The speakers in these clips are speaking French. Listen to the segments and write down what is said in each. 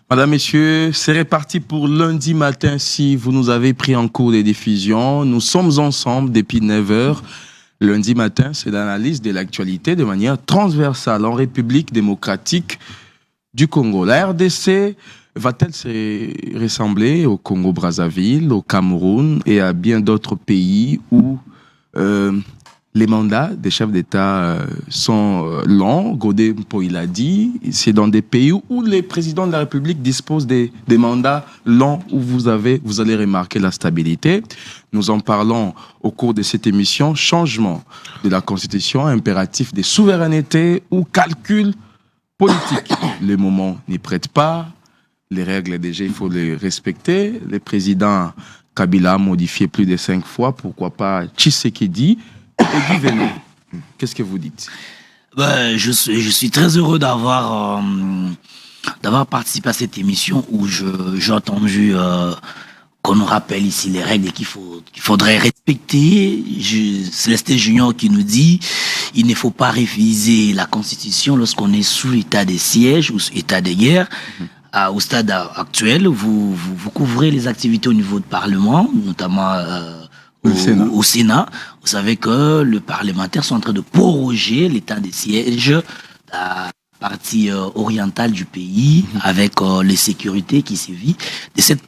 Madame, Messieurs, c'est reparti pour lundi matin. Si vous nous avez pris en cours de diffusion, nous sommes ensemble depuis 9 heures. Lundi matin, c'est l'analyse de l'actualité de manière transversale en République démocratique du Congo. La RDC va-t-elle se ressembler au Congo-Brazzaville, au Cameroun et à bien d'autres pays où les mandats des chefs d'État sont longs? Godé Mpo, il a dit, c'est dans des pays où les présidents de la République disposent des mandats longs, où vous allez remarquer la stabilité. Nous en parlons au cours de cette émission. Changement de la Constitution, impératif de souveraineté ou calcul politique. Les moments n'y prêtent pas. Les règles, déjà, il faut les respecter. Le président Kabila a modifié plus de 5 fois. Pourquoi pas Tshisekedi et Guy Vélo. Qu'est-ce que vous dites? Je suis très heureux d'avoir participé à cette émission où j'ai entendu qu'on nous rappelle ici les règles qu'il faudrait respecter. Célestin Junior qui nous dit il ne faut pas réviser la Constitution lorsqu'on est sous l'état de siège ou sous état de guerre. Au stade actuel, vous couvrez les activités au niveau du Parlement, notamment au Sénat. Vous savez que les parlementaires sont en train de proroger l'état de siège de la partie orientale du pays, avec les sécurités qui sévissent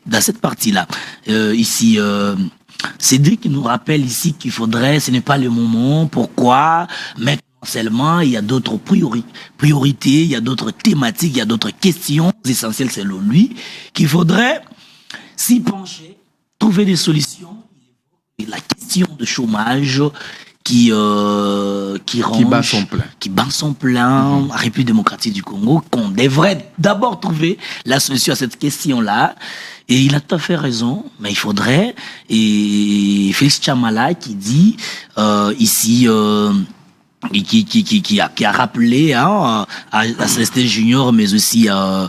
dans cette partie-là. Cédric nous rappelle ici qu'il faudrait, ce n'est pas le moment, pourquoi maintenant seulement, il y a d'autres priorités, il y a d'autres thématiques, il y a d'autres questions essentielles selon lui, qu'il faudrait s'y pencher, trouver des solutions. La question de chômage qui bat son plein à République démocratique du Congo, qu'on devrait d'abord trouver la solution à cette question-là. Et il a tout à fait raison, mais il faudrait, et Félix Chamala qui dit ici qui a rappelé à Célestin Junior, mais aussi à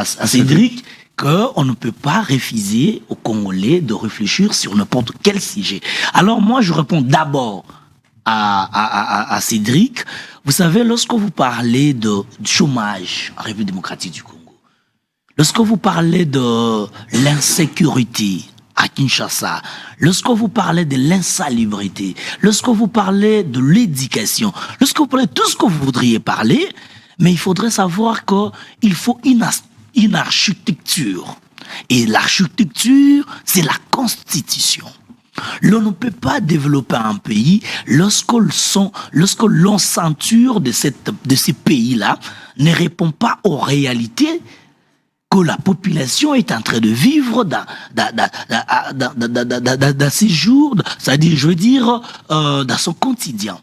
Cédric, qu'on ne peut pas refuser aux Congolais de réfléchir sur n'importe quel sujet. Alors moi, je réponds d'abord à Cédric. Vous savez, lorsque vous parlez de chômage en République démocratique du Congo, lorsque vous parlez de l'insécurité à Kinshasa, lorsque vous parlez de l'insalubrité, lorsque vous parlez de l'éducation, lorsque vous parlez de tout ce que vous voudriez parler, mais il faudrait savoir qu'il faut une architecture. Et l'architecture, c'est la Constitution. L'on ne peut pas développer un pays lorsque l'ossature de ces pays-là ne répond pas aux réalités que la population est en train de vivre dans ses jours, c'est-à-dire, je veux dire, dans son quotidien.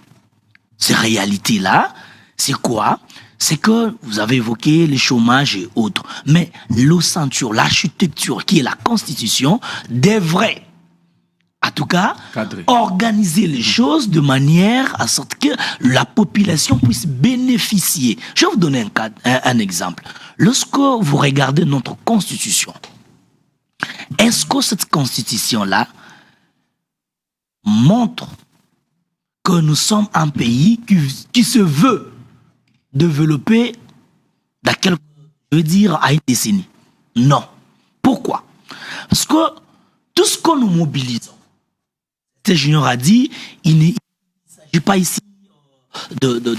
Ces réalités-là, c'est quoi? C'est que vous avez évoqué le chômage et autres. Mais l'ossature, l'architecture qui est la Constitution devrait, en tout cas, organiser les choses de manière à sorte que la population puisse bénéficier. Je vais vous donner un exemple. Lorsque vous regardez notre Constitution, est-ce que cette Constitution-là montre que nous sommes un pays qui se veut développer dans quelques, je veux dire, à une décennie? Non. Pourquoi? Parce que tout ce que nous mobilisons, Junior a dit, il ne s'agit pas ici de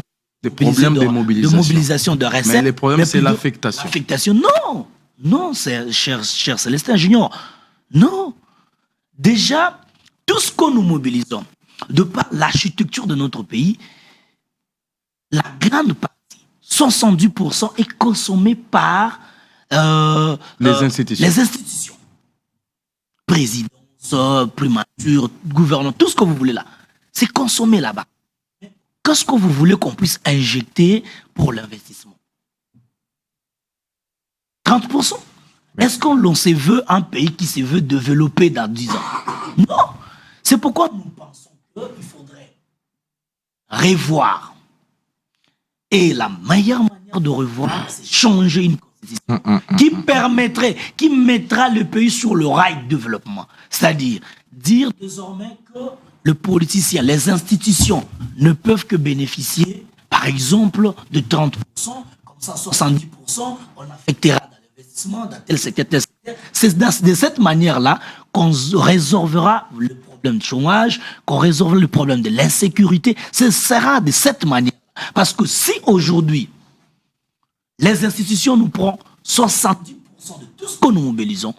problèmes de mobilisation de recettes. Mais le problème, c'est l'affectation. L'affectation, non. Non, cher Célestin Junior. Non. Déjà, tout ce que nous mobilisons, de par l'architecture de notre pays, la grande partie, 70% est consommée par les institutions. Présidence, primature, gouvernement, tout ce que vous voulez là. C'est consommé là-bas. Qu'est-ce que vous voulez qu'on puisse injecter pour l'investissement? 30%? Est-ce qu'on se veut un pays qui se veut développer dans 10 ans? Non. C'est pourquoi nous pensons qu'il faudrait revoir. Et la meilleure manière de revoir, c'est changer une constitution qui mettra le pays sur le rail de développement. C'est-à-dire dire désormais que le politicien, les institutions ne peuvent que bénéficier, par exemple, de 30%, comme comme ça 70%, on affectera dans l'investissement, dans tel secteur, tel secteur. C'est de cette manière-là qu'on résolvera le problème de chômage, qu'on résolvera le problème de l'insécurité. Ce sera de cette manière. Parce que si aujourd'hui, les institutions nous prennent 70% de tout ce que nous mobilisons,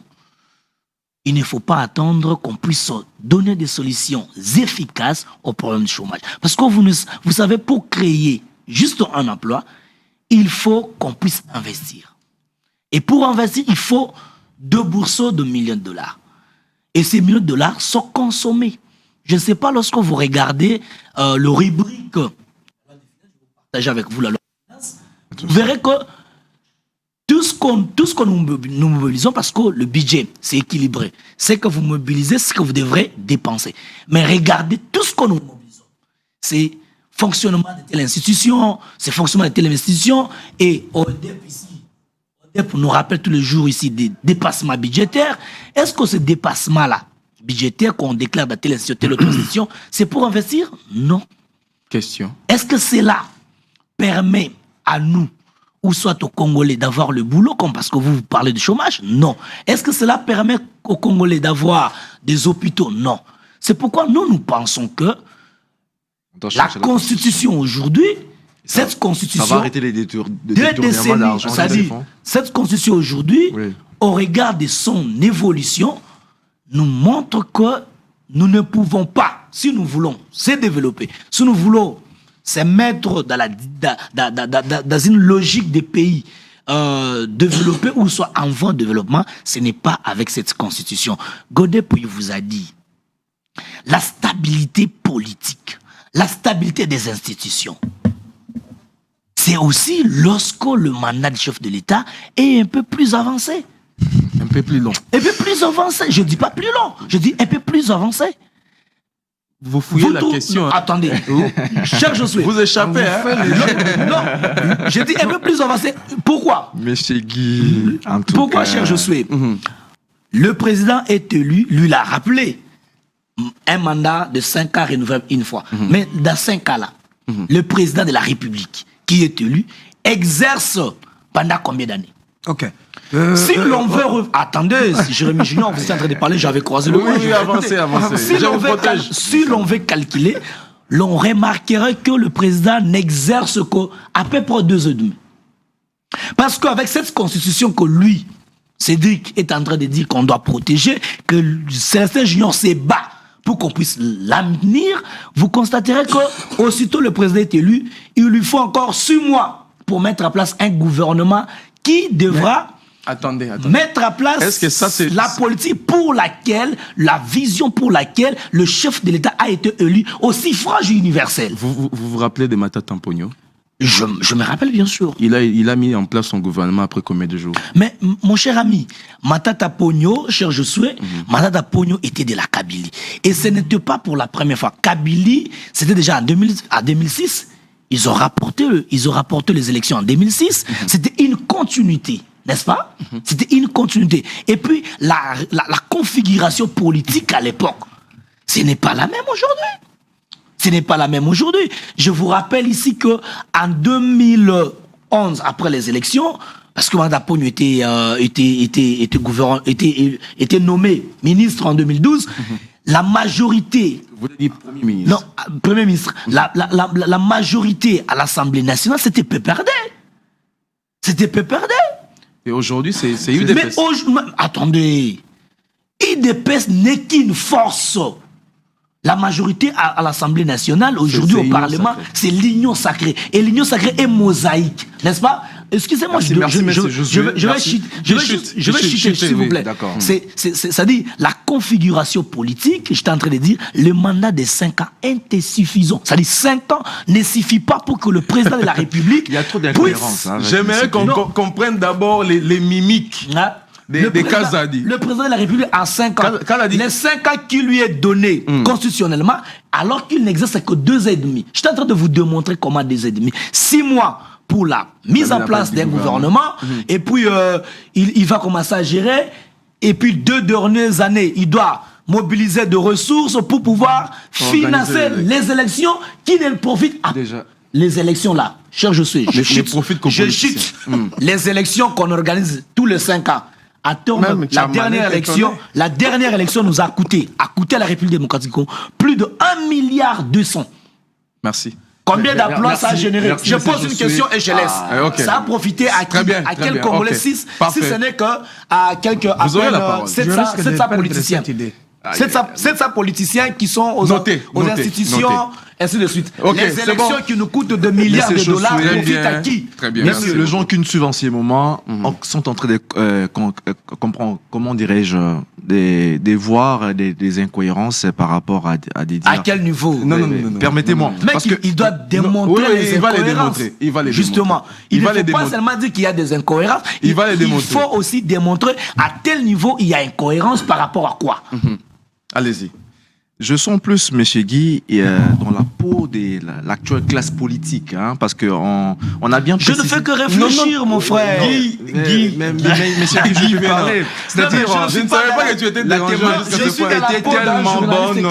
il ne faut pas attendre qu'on puisse donner des solutions efficaces au problème du chômage. Parce que vous savez, pour créer juste un emploi, il faut qu'on puisse investir. Et pour investir, il faut 2 bourseaux de millions de dollars. Et ces millions de dollars sont consommés. Je ne sais pas, lorsque vous regardez le rubrique, je vais partager avec vous la loi de finances, vous verrez que tout ce que nous mobilisons, parce que le budget, c'est équilibré, c'est que vous mobilisez ce que vous devrez dépenser. Mais regardez tout ce que nous mobilisons. C'est fonctionnement de telle institution, c'est fonctionnement de telle institution, et ODEP ici, ODEP nous rappelle tous les jours ici des dépassements budgétaires. Est-ce que ce dépassement-là, budgétaire qu'on déclare dans telle institution, telle autre institution, c'est pour investir? Non. Question. Est-ce que cela permet à nous, ou soit aux Congolais, d'avoir le boulot, comme parce que vous parlez de chômage? Non. Est-ce que cela permet aux Congolais d'avoir des hôpitaux? Non. C'est pourquoi nous pensons que la Constitution aujourd'hui, cette Constitution, ça va arrêter les détournements d'argent. C'est-à-dire, cette Constitution aujourd'hui, oui, au regard de son évolution, nous montre que nous ne pouvons pas, si nous voulons se développer, si nous voulons se mettre dans une logique des pays développés ou soit en voie de développement, ce n'est pas avec cette Constitution. Godep vous a dit, la stabilité politique, la stabilité des institutions, c'est aussi lorsque le mandat du chef de l'État est un peu plus avancé. Un peu plus long. Un peu plus avancé. Je ne dis pas plus long, je dis un peu plus avancé. Vous fouillez la question. Hein. Attendez, cher Josué. Vous échappez, non, je dis un peu plus avancé. Pourquoi? Monsieur Guy, en tout pourquoi, cas... cher Josué? Le président est élu, lui l'a rappelé, un mandat de 5 ans renouvelable une fois. Mais dans 5 ans-là, le président de la République qui est élu exerce pendant combien d'années? Ok. Si l'on veut... Attendez, si Jérémy Junior, vous êtes en train de parler, j'avais croisé le mot. Oui, avancez. Si l'on veut calculer, l'on remarquerait que le président n'exerce qu'à peu près 2 ans et demi. Parce qu'avec cette constitution que lui, Cédric, est en train de dire qu'on doit protéger, que Célestin Junior se bat pour qu'on puisse l'amener, vous constaterez que aussitôt le président est élu, il lui faut encore 6 mois pour mettre en place un gouvernement qui devra... Attendez. Mettre en place la politique pour laquelle, la vision pour laquelle le chef de l'État a été élu au suffrage universel. Vous rappelez de Matata Ponyo? Je me rappelle bien sûr. Il a mis en place son gouvernement après combien de jours? Mais mon cher ami, Matata Ponyo, cher Josué, Matata Ponyo était de la Kabylie. Et ce n'était pas pour la première fois. Kabylie, c'était déjà en 2006. Ils ont rapporté les élections en 2006. C'était une continuité. N'est-ce pas? C'était une continuité. Et puis, la configuration politique à l'époque, ce n'est pas la même aujourd'hui. Ce n'est pas la même aujourd'hui. Je vous rappelle ici qu'en 2011, après les élections, parce que Matata Ponyo était nommé ministre en 2012, la majorité... Vous dites Premier ministre. Non, Premier ministre. La majorité à l'Assemblée nationale, c'était PPRD. C'était PPRD. Et aujourd'hui, c'est UDPS. Mais attendez, UDPS n'est qu'une force. La majorité à l'Assemblée nationale, aujourd'hui au Parlement, c'est l'union sacrée. Et l'union sacrée est mosaïque, n'est-ce pas? Excusez-moi, je vais chuter, s'il vous plaît. C'est-à-dire, la configuration politique, j'étais en train de dire, le mandat de 5 ans est insuffisant. C'est-à-dire, 5 ans ne suffit pas pour que le président de la République... Il y a trop d'incohérences. J'aimerais qu'on comprenne d'abord les mimiques. Des Kazadi. Le président de la République a 5 ans. Les 5 ans qui lui est donné constitutionnellement, alors qu'il n'exerce que 2 ans et demi. Je suis en train de vous démontrer comment 2 ans et demi. 6 mois pour la mise en place d'un gouvernement, et puis il va commencer à gérer, et puis 2 dernières années, il doit mobiliser de ressources pour pouvoir financer les élections qui ne profitent à... Les élections là, cher Josué, je profite comme chute politicien. les élections qu'on organise tous les 5 ans. À terme, Même la dernière élection nous a coûté à la République démocratique du Congo plus de 1,2 milliard. Merci. Combien d'emplois ça a généré? Merci, Je pose une question et je laisse. Okay. Ça a profité à qui? Bien, à quel bien. Congolais? Okay. Si ce n'est qu'à quelques... Vous aurez la parole. 700 politiciens. 700 politiciens qui sont aux institutions, ainsi de suite. Okay, les élections qui nous coûtent de milliards de dollars profitent à qui? Très bien. Merci. Les gens qui nous suivent en ce moment sont en train de comprendre, comment dirais-je, de voir des incohérences par rapport à des dires. À quel niveau? Non. Permettez-moi. Parce qu'il doit démontrer les incohérences. Il va les démontrer. Justement. Il ne faut pas seulement dire qu'il y a des incohérences. Il va les démontrer. Il faut aussi démontrer à tel niveau il y a incohérence par rapport à quoi. Allez-y. Je sens plus, M. Guy, dans la peau de l'actuelle classe politique, hein, parce qu'on a bien précisé... Je ne fais que réfléchir, mon frère. Guy, M. Guy, je vais parler. C'est-à-dire, je ne savais pas que tu étais dérangé. Je suis était tellement bonne,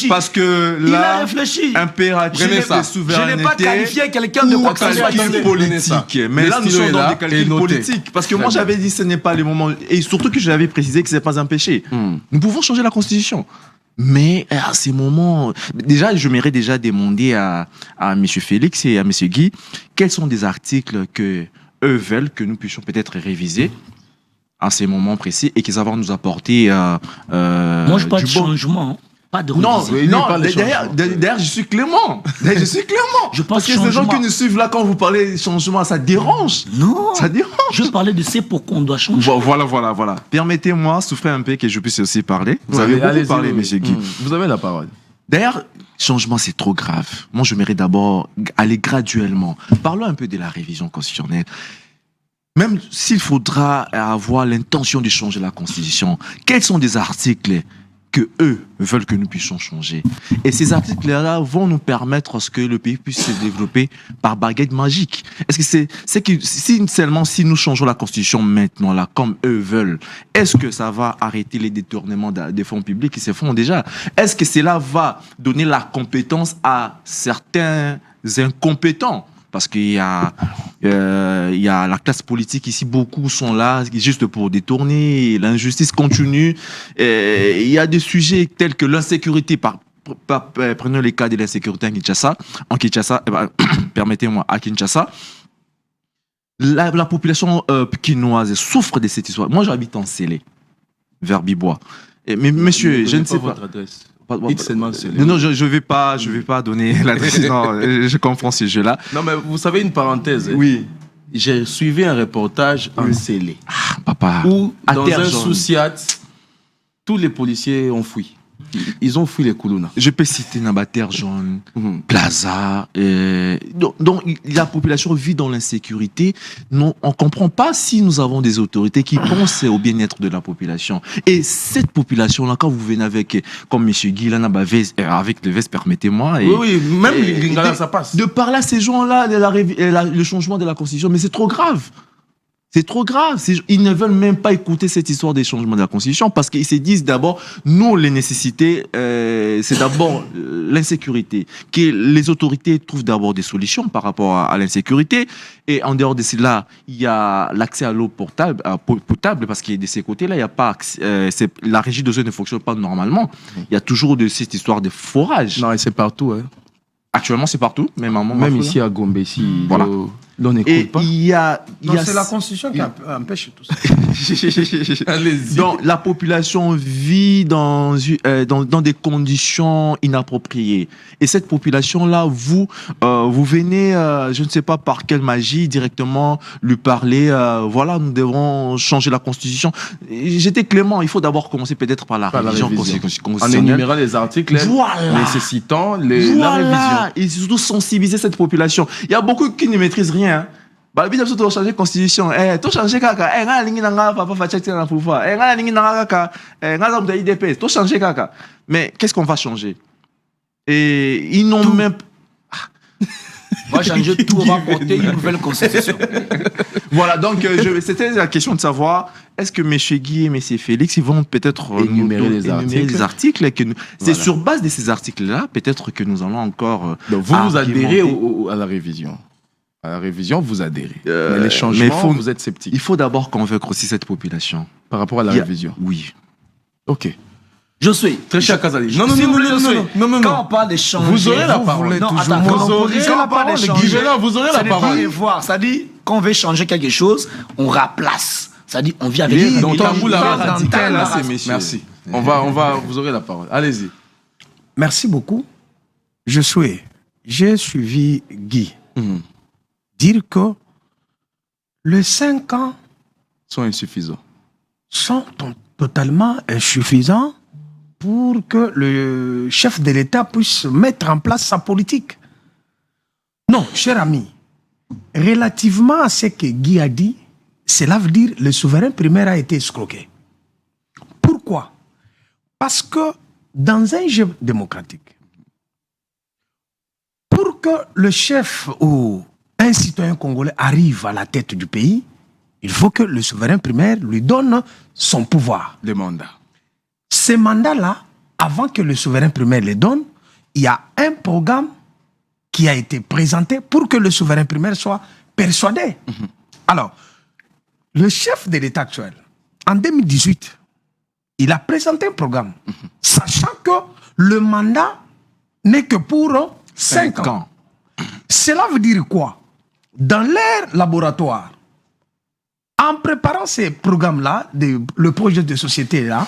parce que là, impératif de souveraineté, je n'ai pas qualifié quelqu'un de quoi que ce soit calcul politique. Mais là, nous sommes dans des calculs politiques. Parce que moi, j'avais dit que ce n'est pas le moment, et surtout que j'avais précisé que ce n'est pas un péché. Nous pouvons changer la Constitution. Mais à ces moments, déjà, je m'aimerais déjà demander à M. Félix et à M. Guy, quels sont des articles que eux veulent que nous puissions peut-être réviser à ces moments précis et qui savent nous apporter moi, je parle de changement. Pas de d'ailleurs, je suis clément. Parce que ces gens qui nous suivent là, quand vous parlez de changement, ça dérange. Non. Ça dérange. Je parlais de c'est pourquoi on doit changer. Voilà. Permettez-moi, souffrez un peu que je puisse aussi parler. Vous avez beaucoup parlé, M. Guy. Vous avez la parole. D'ailleurs, changement, c'est trop grave. Moi, je m'aimerais d'abord aller graduellement. Parlons un peu de la révision constitutionnelle. Même s'il faudra avoir l'intention de changer la Constitution, quels sont des articles que eux veulent que nous puissions changer. Et ces articles-là vont nous permettre à ce que le pays puisse se développer par baguette magique. Est-ce que c'est que si nous changeons la Constitution maintenant, là, comme eux veulent, est-ce que ça va arrêter les détournements des fonds publics qui se font déjà? Est-ce que cela va donner la compétence à certains incompétents? Parce qu'il y a la classe politique ici, beaucoup sont là juste pour détourner, l'injustice continue. Il y a des sujets tels que l'insécurité, prenons les cas de l'insécurité en Kinshasa, permettez-moi, à Kinshasa, la population quinoise souffre de cette histoire. Moi, j'habite en Sélé, vers Bibois. Mais monsieur, je ne sais pas. Votre adresse. Non, je vais pas donner l'adresse. Non, je comprends ce jeu-là. Non, mais vous savez une parenthèse. Oui. J'ai suivi un reportage en Sélé. Ah, papa. Où, dans un souciat, tous les policiers ont fui. Ils ont fui les Koulouna. Je peux citer Nabater Jaune, Plaza. Donc, la population vit dans l'insécurité. On ne comprend pas si nous avons des autorités qui pensent au bien-être de la population. Et cette population-là, quand vous venez avec, comme M. Guy, avec le veste, permettez-moi. Oui, même Lingala, ça passe. De parler à ces gens-là, le changement de la Constitution, mais c'est trop grave. C'est trop grave. Ils ne veulent même pas écouter cette histoire des changements de la Constitution parce qu'ils se disent d'abord, nous, les nécessités, c'est d'abord l'insécurité. Que les autorités trouvent d'abord des solutions par rapport à l'insécurité. Et en dehors de cela, il y a l'accès à l'eau potable parce que de ces côtés-là, il y a pas la régie de eau ne fonctionne pas normalement. Il y a toujours cette histoire de forage. Non, et c'est partout. Hein. Actuellement, c'est partout. Même ici à Gombe, ici. Voilà. On n'écoute pas. C'est la Constitution qui empêche tout ça. Donc, la population vit dans des conditions inappropriées. Et cette population-là, vous venez, je ne sais pas par quelle magie, directement lui parler, voilà, nous devons changer la Constitution. J'étais clément, il faut d'abord commencer peut-être par la révision constitutionnelle. En énumérant les articles nécessitant la révision. Et surtout sensibiliser cette population. Il y a beaucoup qui ne maîtrisent rien. Bah, bien sûr, tu changer la Constitution. Tu changer kaka. Tu changer kaka. Mais qu'est-ce qu'on va changer? Et ils n'ont même on va changer tout, on va porter une nouvelle constitution. Voilà, donc c'était la question de savoir, est-ce que M. Guy et M. Félix, ils vont peut-être énumérer les articles C'est sur base de ces articles-là, peut-être que nous allons encore... Donc vous adhérez à la révision? À la révision, vous adhérez. Mais les changements, vous êtes sceptique. Il faut d'abord convaincre aussi cette population. Par rapport à la révision. Oui. Ok. Je suis. Très cher Kazali. Non. Quand on parle de changer, vous aurez la parole. Non, vous aurez la parole. Vous aurez la parole. C'est-à-dire, quand on veut changer quelque chose, on remplace. C'est-à-dire, on vient avec Donc, vous messieurs. Merci. On va, vous aurez la parole. Allez-y. Merci beaucoup. J'ai suivi Guy dire que les 5 ans sont insuffisants. Sont totalement insuffisants pour que le chef de l'État puisse mettre en place sa politique. Non, cher ami, relativement à ce que Guy a dit, cela veut dire que le souverain primaire a été escroqué. Pourquoi? Parce que dans un jeu démocratique, pour que le chef ou un citoyen congolais arrive à la tête du pays, il faut que le souverain primaire lui donne son pouvoir. Des mandats. Ces mandats-là, avant que le souverain primaire les donne, il y a un programme qui a été présenté pour que le souverain primaire soit persuadé. Alors, le chef de l'État actuel, en 2018, il a présenté un programme, sachant que le mandat n'est que pour 5 ans. Cela veut dire quoi? Dans leur laboratoire, en préparant ces programmes-là, le projet de société-là,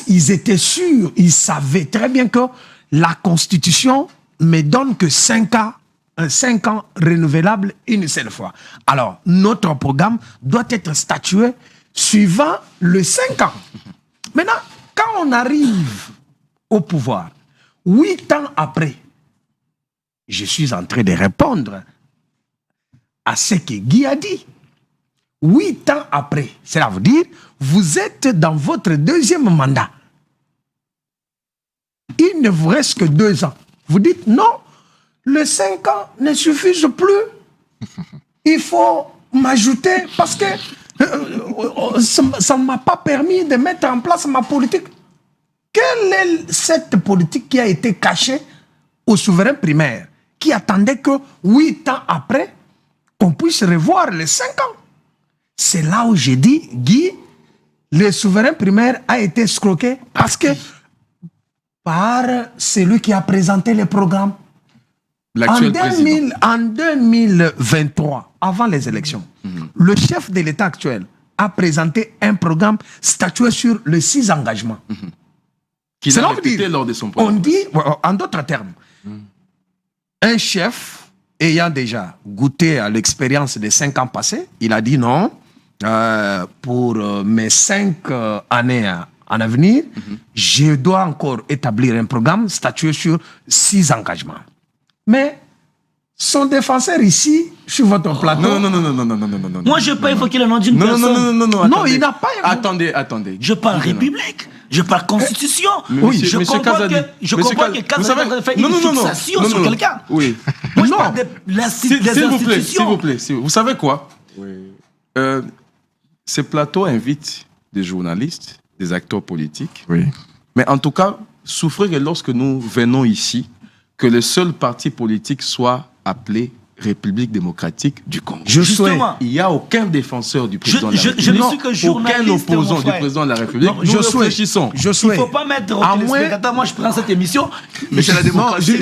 ils étaient sûrs, ils savaient très bien que la Constitution ne donne que 5 ans, 5 ans renouvelables une seule fois. Alors, notre programme doit être statué suivant le 5 ans. Maintenant, quand on arrive au pouvoir, 8 ans après, je suis en train de répondre à ce que Guy a dit. 8 ans après, cela veut dire vous êtes dans votre deuxième mandat. Il ne vous reste que 2 ans. Vous dites non, les 5 ans ne suffisent plus. Il faut m'ajouter parce que ça ne m'a pas permis de mettre en place ma politique. Quelle est cette politique qui a été cachée au souverain primaire, qui attendait que 8 ans après, qu'on puisse revoir les 5 ans? C'est là où j'ai dit, Guy, le souverain primaire a été escroqué parce que par celui qui a présenté le programme. En 2023, avant les élections, le chef de l'État actuel a présenté un programme statué sur les 6 engagements. Qu'il a répété lors de son programme. On dit, en d'autres termes, un chef ayant déjà goûté à l'expérience des 5 ans passés, il a dit non, pour mes 5 années en avenir, je dois encore établir un programme statué sur 6 engagements. Mais son défenseur ici, sur votre plateau... Non. Moi, je ne vais pas évoquer le nom d'une personne. Non, il n'a pas... Attendez. Je parle République, je parle Constitution. Oui, je comprends que Kazali a fait une fixation sur quelqu'un. Oui. Moi, je parle des institutions. S'il vous plaît. Vous savez quoi? Ces plateaux invitent des journalistes, des acteurs politiques. Oui. Mais en tout cas, souffrez que lorsque nous venons ici, que le seul parti politique soit appelé République démocratique du Congo. Justement, il n'y a aucun défenseur du président de la République. Je ne suis que journaliste. Aucun opposant du président de la République. Non, nous réfléchissons. Il ne faut pas mettre au téléspectateur. Moi, je prends cette émission. Mais c'est la démocratie.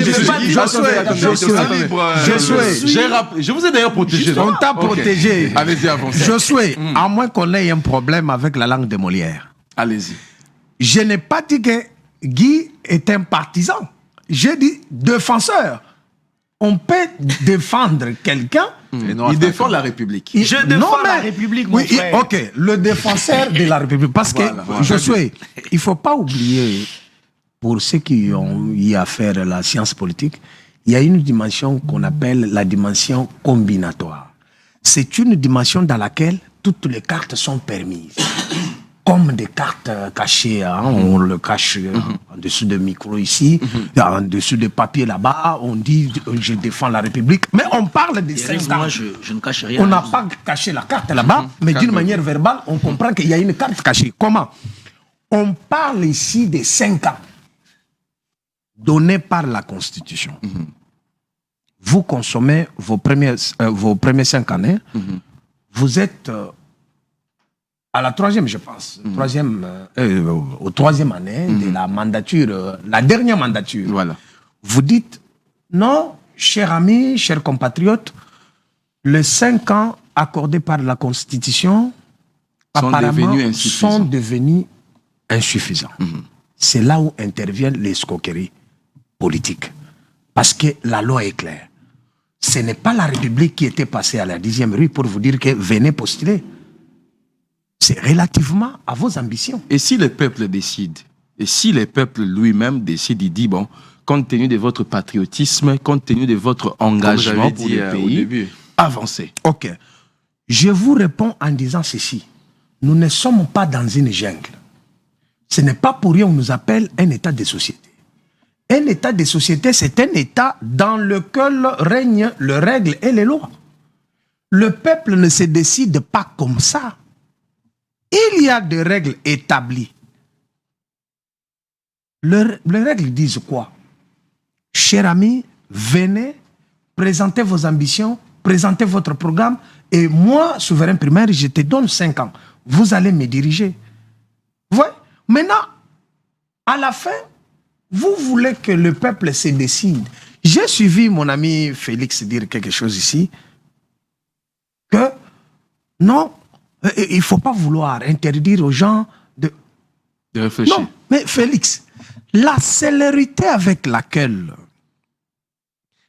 Je vous ai d'ailleurs protégé. On t'a protégé. Allez-y, avancez. Je suis, à moins qu'on ait un problème avec la langue de Molière. Allez-y. Je n'ai pas dit que Guy est un partisan. J'ai dit défenseur. On peut défendre quelqu'un. Il défend la République. Je défends la République, mon frère. Ok, le défenseur de la République. Parce que, il ne faut pas oublier, pour ceux qui ont eu à faire la science politique, il y a une dimension qu'on appelle la dimension combinatoire. C'est une dimension dans laquelle toutes les cartes sont permises. Comme des cartes cachées, on le cache en dessous de micro ici, en dessous de papier là-bas, on dit je défends la République, mais on parle de 5 ans. Moi, je ne cache rien. On n'a pas caché la carte là-bas, mais d'une manière verbale, on comprend qu'il y a une carte cachée. Comment? On parle ici de 5 ans donnés par la Constitution. vous consommez vos premières 5 années, vous êtes à la 3e, je pense, au 3e année de la mandature, la dernière mandature. Voilà. Vous dites, non, chers amis, chers compatriotes, les 5 ans accordés par la Constitution apparemment sont devenus insuffisants. C'est là où interviennent les escroqueries politiques. Parce que la loi est claire. Ce n'est pas la République qui était passée à la 10e rue pour vous dire que venez postuler. C'est relativement à vos ambitions. Et si le peuple décide, et si le peuple lui-même décide, il dit, bon, compte tenu de votre patriotisme, compte tenu de votre engagement pour le pays, avancez. Ok. Je vous réponds en disant ceci. Nous ne sommes pas dans une jungle. Ce n'est pas pour rien qu'on nous appelle un état de société. Un état de société, c'est un état dans lequel règnent les règles et les lois. Le peuple ne se décide pas comme ça. Il y a des règles établies. Les règles disent quoi? Chers amis, venez, présentez vos ambitions, présentez votre programme, et moi, souverain primaire, je te donne 5 ans. Vous allez me diriger. Vous voyez? Maintenant, à la fin, vous voulez que le peuple se décide. J'ai suivi mon ami Félix dire quelque chose ici, que non, il ne faut pas vouloir interdire aux gens de réfléchir. Non, mais Félix, la célérité avec laquelle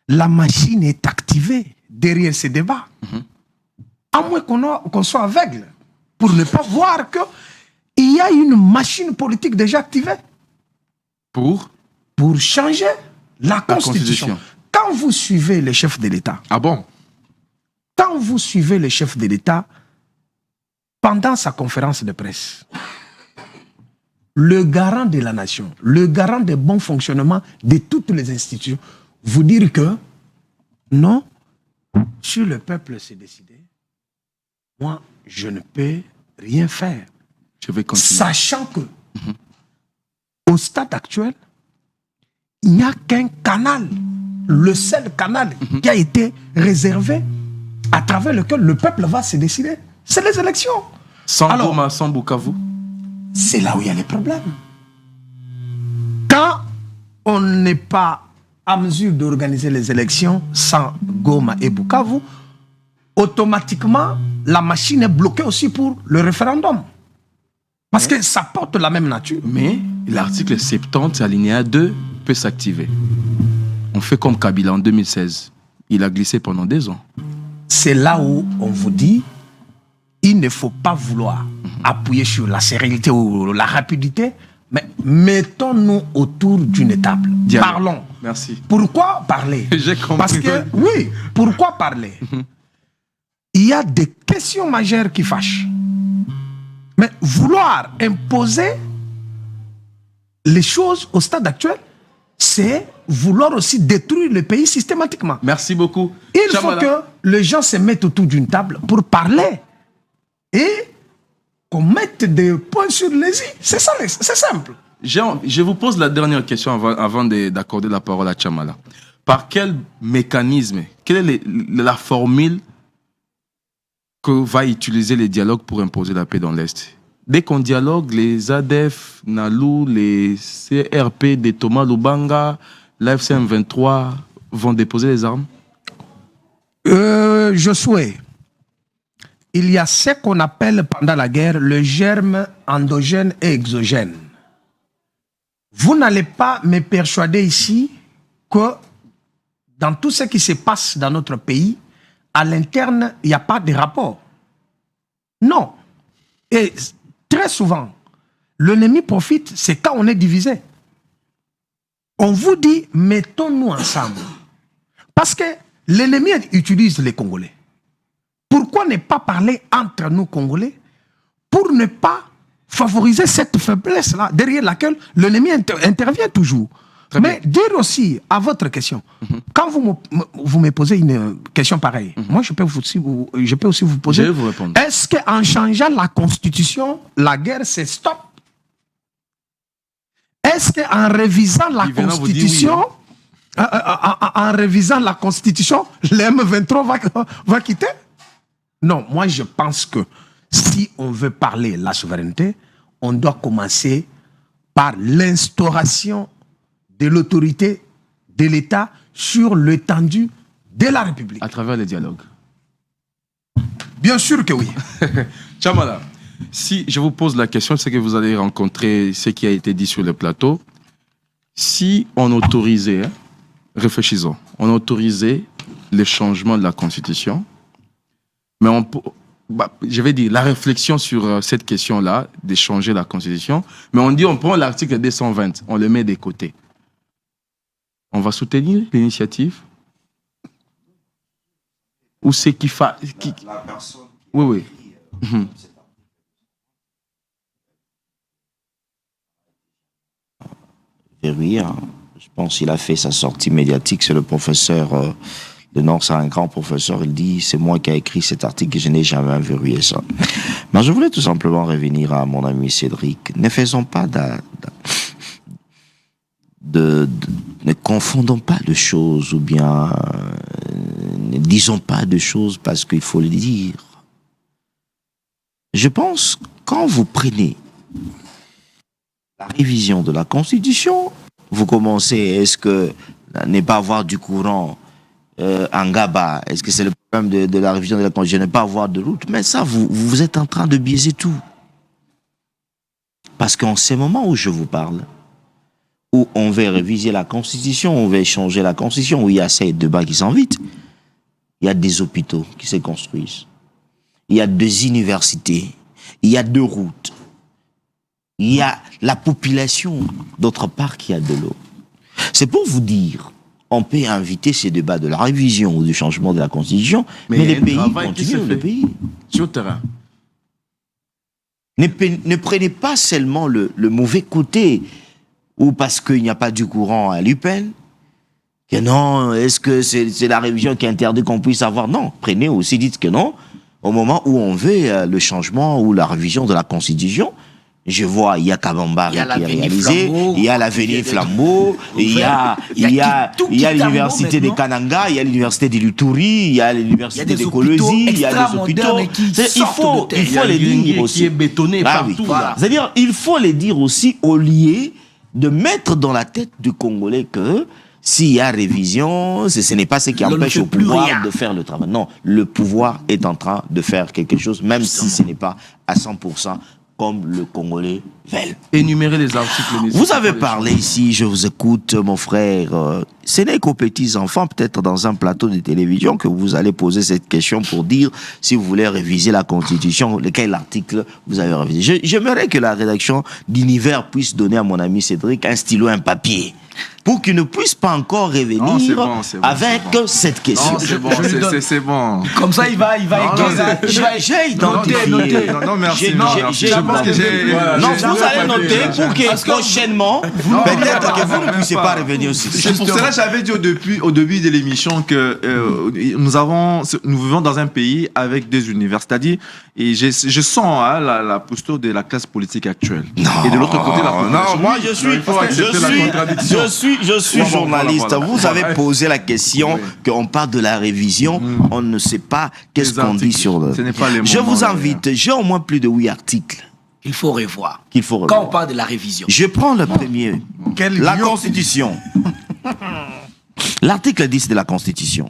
la machine est activée derrière ces débats, à moins qu'on soit aveugle, pour ne pas voir qu'il y a une machine politique déjà activée. Pour changer la Constitution. Quand vous suivez les chefs de l'État... Ah bon? Quand vous suivez le chef de l'État, pendant sa conférence de presse, le garant de la nation, le garant du bon fonctionnement de toutes les institutions, vous dire que non, si le peuple s'est décidé, moi, je ne peux rien faire. Je vais continuer. Sachant que, au stade actuel, il n'y a qu'un canal, le seul canal qui a été réservé à travers lequel le peuple va se décider. C'est les élections. Sans Goma, sans Bukavu. C'est là où il y a les problèmes. Quand on n'est pas à mesure d'organiser les élections sans Goma et Bukavu, automatiquement, la machine est bloquée aussi pour le référendum. Parce que ça porte la même nature. Mais l'article 70, alinéa 2, peut s'activer. On fait comme Kabila en 2016. Il a glissé pendant 2 ans. C'est là où on vous dit, il ne faut pas vouloir appuyer sur la sérénité ou la rapidité, mais mettons-nous autour d'une table. Dialogue. Parlons. Merci. Pourquoi parler? J'ai compris. Parce que, oui, pourquoi parler? Il y a des questions majeures qui fâchent. Mais vouloir imposer les choses au stade actuel, c'est vouloir aussi détruire le pays systématiquement. Merci beaucoup. Il faut que les gens se mettent autour d'une table pour parler et qu'on mette des points sur les i. C'est ça, c'est simple. Je vous pose la dernière question avant d'accorder la parole à Chamala. Par quel mécanisme, quelle est la formule que va utiliser les dialogues pour imposer la paix dans l'Est? Dès qu'on dialogue, les ADF, Nalou, les CRP de Thomas Lubanga, l'AFCM 23 vont déposer les armes? Josué, il y a ce qu'on appelle pendant la guerre le germe endogène et exogène. Vous n'allez pas me persuader ici que dans tout ce qui se passe dans notre pays, à l'interne, il n'y a pas de rapport. Non. Et très souvent, l'ennemi profite, c'est quand on est divisé. On vous dit, mettons-nous ensemble. Parce que l'ennemi utilise les Congolais. Pourquoi ne pas parler entre nous Congolais pour ne pas favoriser cette faiblesse-là derrière laquelle l'ennemi intervient toujours? Mais dire aussi à votre question, quand vous me posez une question pareille, moi je peux aussi vous poser, je vais vous répondre. Est-ce qu'en changeant la Constitution, la guerre se stoppe? Est-ce qu'en révisant la Constitution, en révisant la Constitution, le M23 va quitter? Non, moi je pense que si on veut parler la souveraineté, on doit commencer par l'instauration de l'autorité de l'État sur l'étendue de la République. À travers les dialogues. Bien sûr que oui. Chamala, si je vous pose la question, c'est que vous allez rencontrer ce qui a été dit sur le plateau. Si on autorisait, réfléchissons, on autorisait le changement de la Constitution, mais je vais dire la réflexion sur cette question-là, de changer la Constitution, mais on dit on prend l'article 220, on le met de côté. On va soutenir l'initiative? Ou c'est qui fa... La personne qui oui. Oui, hein. Je pense qu'il a fait sa sortie médiatique. C'est le professeur de Nord, c'est un grand professeur. Il dit, c'est moi qui ai écrit cet article et je n'ai jamais verrouillé ça. Mais je voulais tout simplement revenir à mon ami Cédric. Ne faisons pas ne confondons pas de choses ou bien ne disons pas de choses parce qu'il faut le dire. Je pense, quand vous prenez la révision de la Constitution, vous commencez, est-ce que ne pas avoir du courant en Gaba, est-ce que c'est le problème de la révision de la Constitution, ne pas avoir de route? Mais ça, vous êtes en train de biaiser tout. Parce qu'en ce moment où je vous parle, où on veut réviser la Constitution, on veut changer la Constitution, où il y a ces débats qui s'invitent, il y a des hôpitaux qui se construisent, il y a des universités, il y a des routes, il y a la population, d'autre part, qui a de l'eau. C'est pour vous dire, on peut inviter ces débats de la révision ou du changement de la Constitution, mais les pays continuent, le pays. Sur le terrain. Ne prenez pas seulement le mauvais côté, ou parce qu'il n'y a pas du courant à l'UPEN, que non, est-ce que c'est la révision qui interdit qu'on puisse avoir? Non, prenez aussi, dites que non, au moment où on veut le changement ou la révision de la Constitution. Je vois, il y a Kabamba qui est réalisé, il y a l'avenir Flambeau, il y a l'université de Kananga, il y a l'université de l'Uturi, il y a l'université de Colosi, il y a des hôpitaux. Il faut les dire aussi. Qui est bétonné partout. Voilà. C'est-à-dire, il faut les dire aussi au lieu de mettre dans la tête du Congolais que s'il y a révision, ce n'est pas ce qui empêche au pouvoir de faire le travail. Non, le pouvoir est en train de faire quelque chose, même si ce n'est pas à 100%. Comme le Congolais veulent. Énumérer les articles. Vous avez parlé ici, je vous écoute, mon frère. Ce n'est qu'aux petits-enfants, peut-être dans un plateau de télévision, que vous allez poser cette question pour dire si vous voulez réviser la Constitution, lequel article vous avez révisé. J'aimerais que la rédaction d'Univers puisse donner à mon ami Cédric un stylo, un papier, pour qu'il ne puisse pas encore revenir avec cette question. C'est bon. Comme ça, il va j'ai identifié. Non, merci. Non, vous allez noter pour que prochainement, peut-être que vous ne puissiez pas revenir aussi. C'est pour cela que j'avais dit au début de l'émission que nous vivons dans un pays avec des univers. C'est-à-dire, et je sens la posture de la classe politique actuelle. Non, et de l'autre côté, la population. non, moi je suis journaliste. Vous avez posé la question qu'on parle de la révision. On ne sait pas qu'est-ce qu'on dit sur le. Je vous invite, j'ai au moins plus de 8 articles. Il faut revoir. Quand on parle de la révision. Je prends le premier. La Constitution. L'article 10 de la Constitution.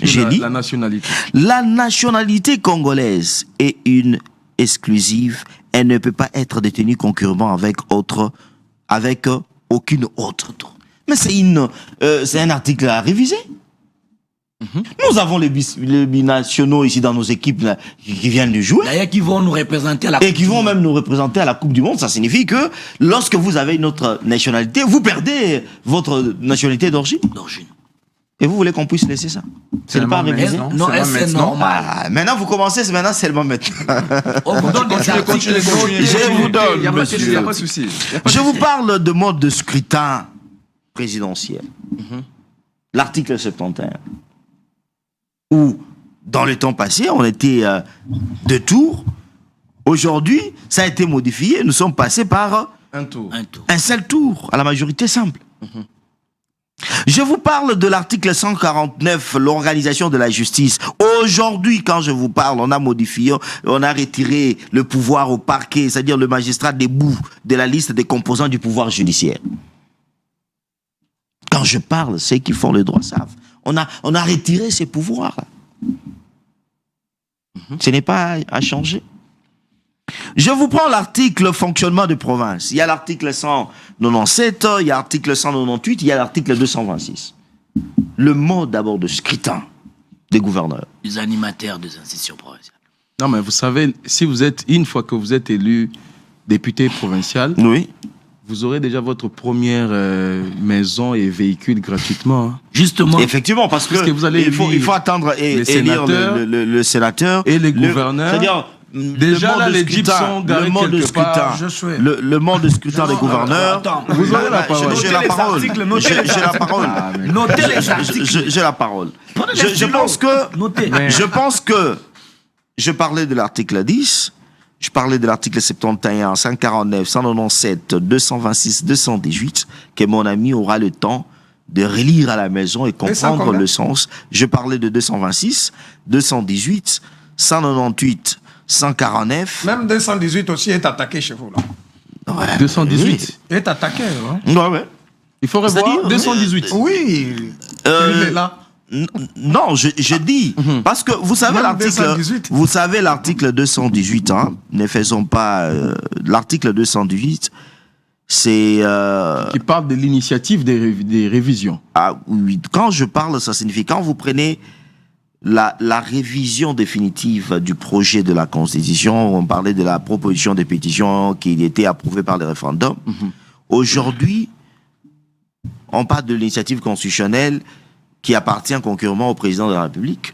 J'ai dit. La nationalité. La nationalité congolaise est une exclusive. Elle ne peut pas être détenue concurremment avec aucune autre. Mais c'est un article à réviser. Nous avons les binationaux ici dans nos équipes là, qui viennent de jouer. D'ailleurs, qui vont nous représenter à la Coupe du Monde. Et qui vont même nous représenter à la Coupe du Monde. Ça signifie que lorsque vous avez une autre nationalité, vous perdez votre nationalité d'origine. Et vous voulez qu'on puisse laisser ça? C'est pas réviser? Non, c'est normal. Maintenant, vous commencez, maintenant, seulement maintenant. On vous donne des articles. Je vous donne, Il n'y a monsieur. pas de souci. Je vous parle de mode de scrutin présidentiel. L'article 71. Où, dans le temps passé, on était 2 tours. Aujourd'hui, ça a été modifié. Nous sommes passés par un tour. Un seul tour, à la majorité simple. Je vous parle de l'article 149, l'organisation de la justice. Aujourd'hui, quand je vous parle, on a modifié, on a retiré le pouvoir au parquet, c'est-à-dire le magistrat debout de la liste des composants du pouvoir judiciaire. Quand je parle, ceux qui font le droit savent. On a retiré ces pouvoirs. Ce n'est pas à changer. Je vous prends l'article fonctionnement de province. Il y a l'article 197, il y a l'article 198, il y a l'article 226. Le mot d'abord de scrutin des gouverneurs. Les animateurs des institutions provinciales. Non, mais vous savez, si vous êtes, une fois que vous êtes élu député provincial, Oui. vous aurez déjà votre première maison et véhicule gratuitement. Hein. Justement. Effectivement, parce Puisque vous allez il faut attendre et les élire sénateurs le sénateur. et les gouverneurs. C'est-à-dire, Déjà, là, les jeeps sont garés quelque part. Je souhaite. le mode de scrutin des gouverneurs. Attends, vous aurez la parole. J'ai la parole. J'ai la parole. Notez les articles. J'ai la parole. Prenez Je des stylos. pense que Notez. je pense que je parlais de l'article 10, je parlais de l'article 71, 149, 197, 226, 218, que mon ami aura le temps de relire à la maison et comprendre le sens. Je parlais de 226, 218, 198, 149. Même 218 aussi est attaqué chez vous, là. Ouais. 218. Il est attaqué, hein. Ouais, ouais. Il faut revoir C'est-à-dire, 218. Oui. Il est là. Non, je dis parce que vous savez Même l'article, 218. vous savez l'article 218. Hein, ne faisons pas l'article 218. C'est Qui parle de l'initiative des révisions. ah, oui. Quand je parle, ça signifie quand vous prenez la révision définitive du projet de la Constitution. On parlait de la proposition de pétition qui était approuvée par le référendum. Aujourd'hui, on parle de l'initiative constitutionnelle qui appartient concurremment au président de la République,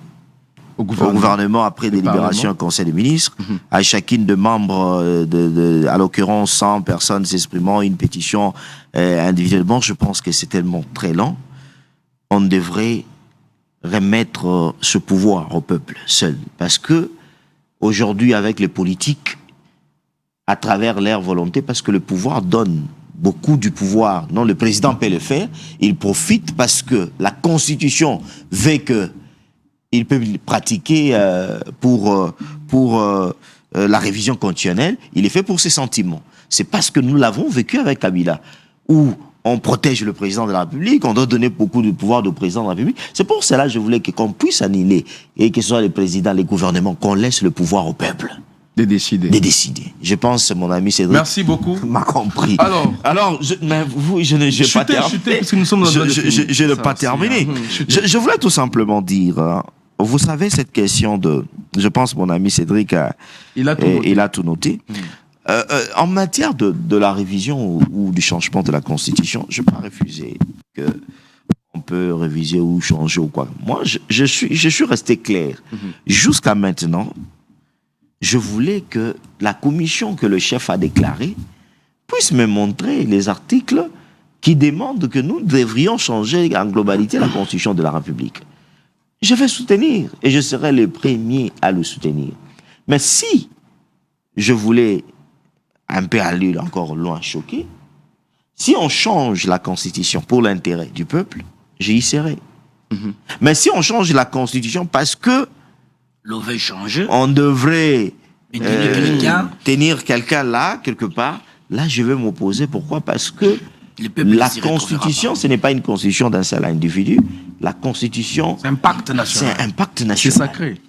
Au au gouvernement. gouvernement après délibération au Conseil des ministres, à chacune de membres, à l'occurrence 100 personnes s'exprimant une pétition individuellement. Je pense que c'est tellement très lent. On devrait remettre ce pouvoir au peuple seul. Parce que aujourd'hui, avec les politiques, à travers leur volonté, parce que le pouvoir donne beaucoup du pouvoir. Non, le président peut le faire. Il profite parce que la Constitution veut que il peut le pratiquer pour la révision constitutionnelle. Il est fait pour ses sentiments. C'est parce que nous l'avons vécu avec Kabila, où on protège le président de la République, on doit donner beaucoup de pouvoir au président de la République. C'est pour cela que je voulais qu'on puisse annuler, et que ce soit les présidents, les gouvernements, qu'on laisse le pouvoir au peuple De décider. de décider. Je pense, mon ami Cédric, Merci beaucoup. m'a compris. Alors, Mais vous, je n'ai pas terminé. Chutez, parce que nous sommes dans le Je n'ai pas terminé. Je voulais tout simplement dire, hein, vous savez, cette question de... Je pense, mon ami Cédric, il a tout noté. il a tout noté. En matière de la révision ou du changement de la Constitution, je ne vais pas refuser qu'on peut réviser ou changer ou quoi. Moi, je suis resté clair. Jusqu'à maintenant, je voulais que la commission que le chef a déclarée puisse me montrer les articles qui demandent que nous devrions changer en globalité la Constitution de la République. Je vais soutenir et je serai le premier à le soutenir. Mais si je voulais un peu aller encore loin, choquer, si on change la Constitution pour l'intérêt du peuple, j'y serai. Mais si on change la Constitution parce que L'on veut changer. on devrait Mais tenir quelqu'un. tenir quelqu'un là, quelque part, là, je vais m'opposer. Pourquoi? Parce que Le peuple la s'y retrouvera Constitution, pas. ce n'est pas une Constitution d'un seul individu. La Constitution, C'est un pacte c'est national. un pacte C'est national. sacré.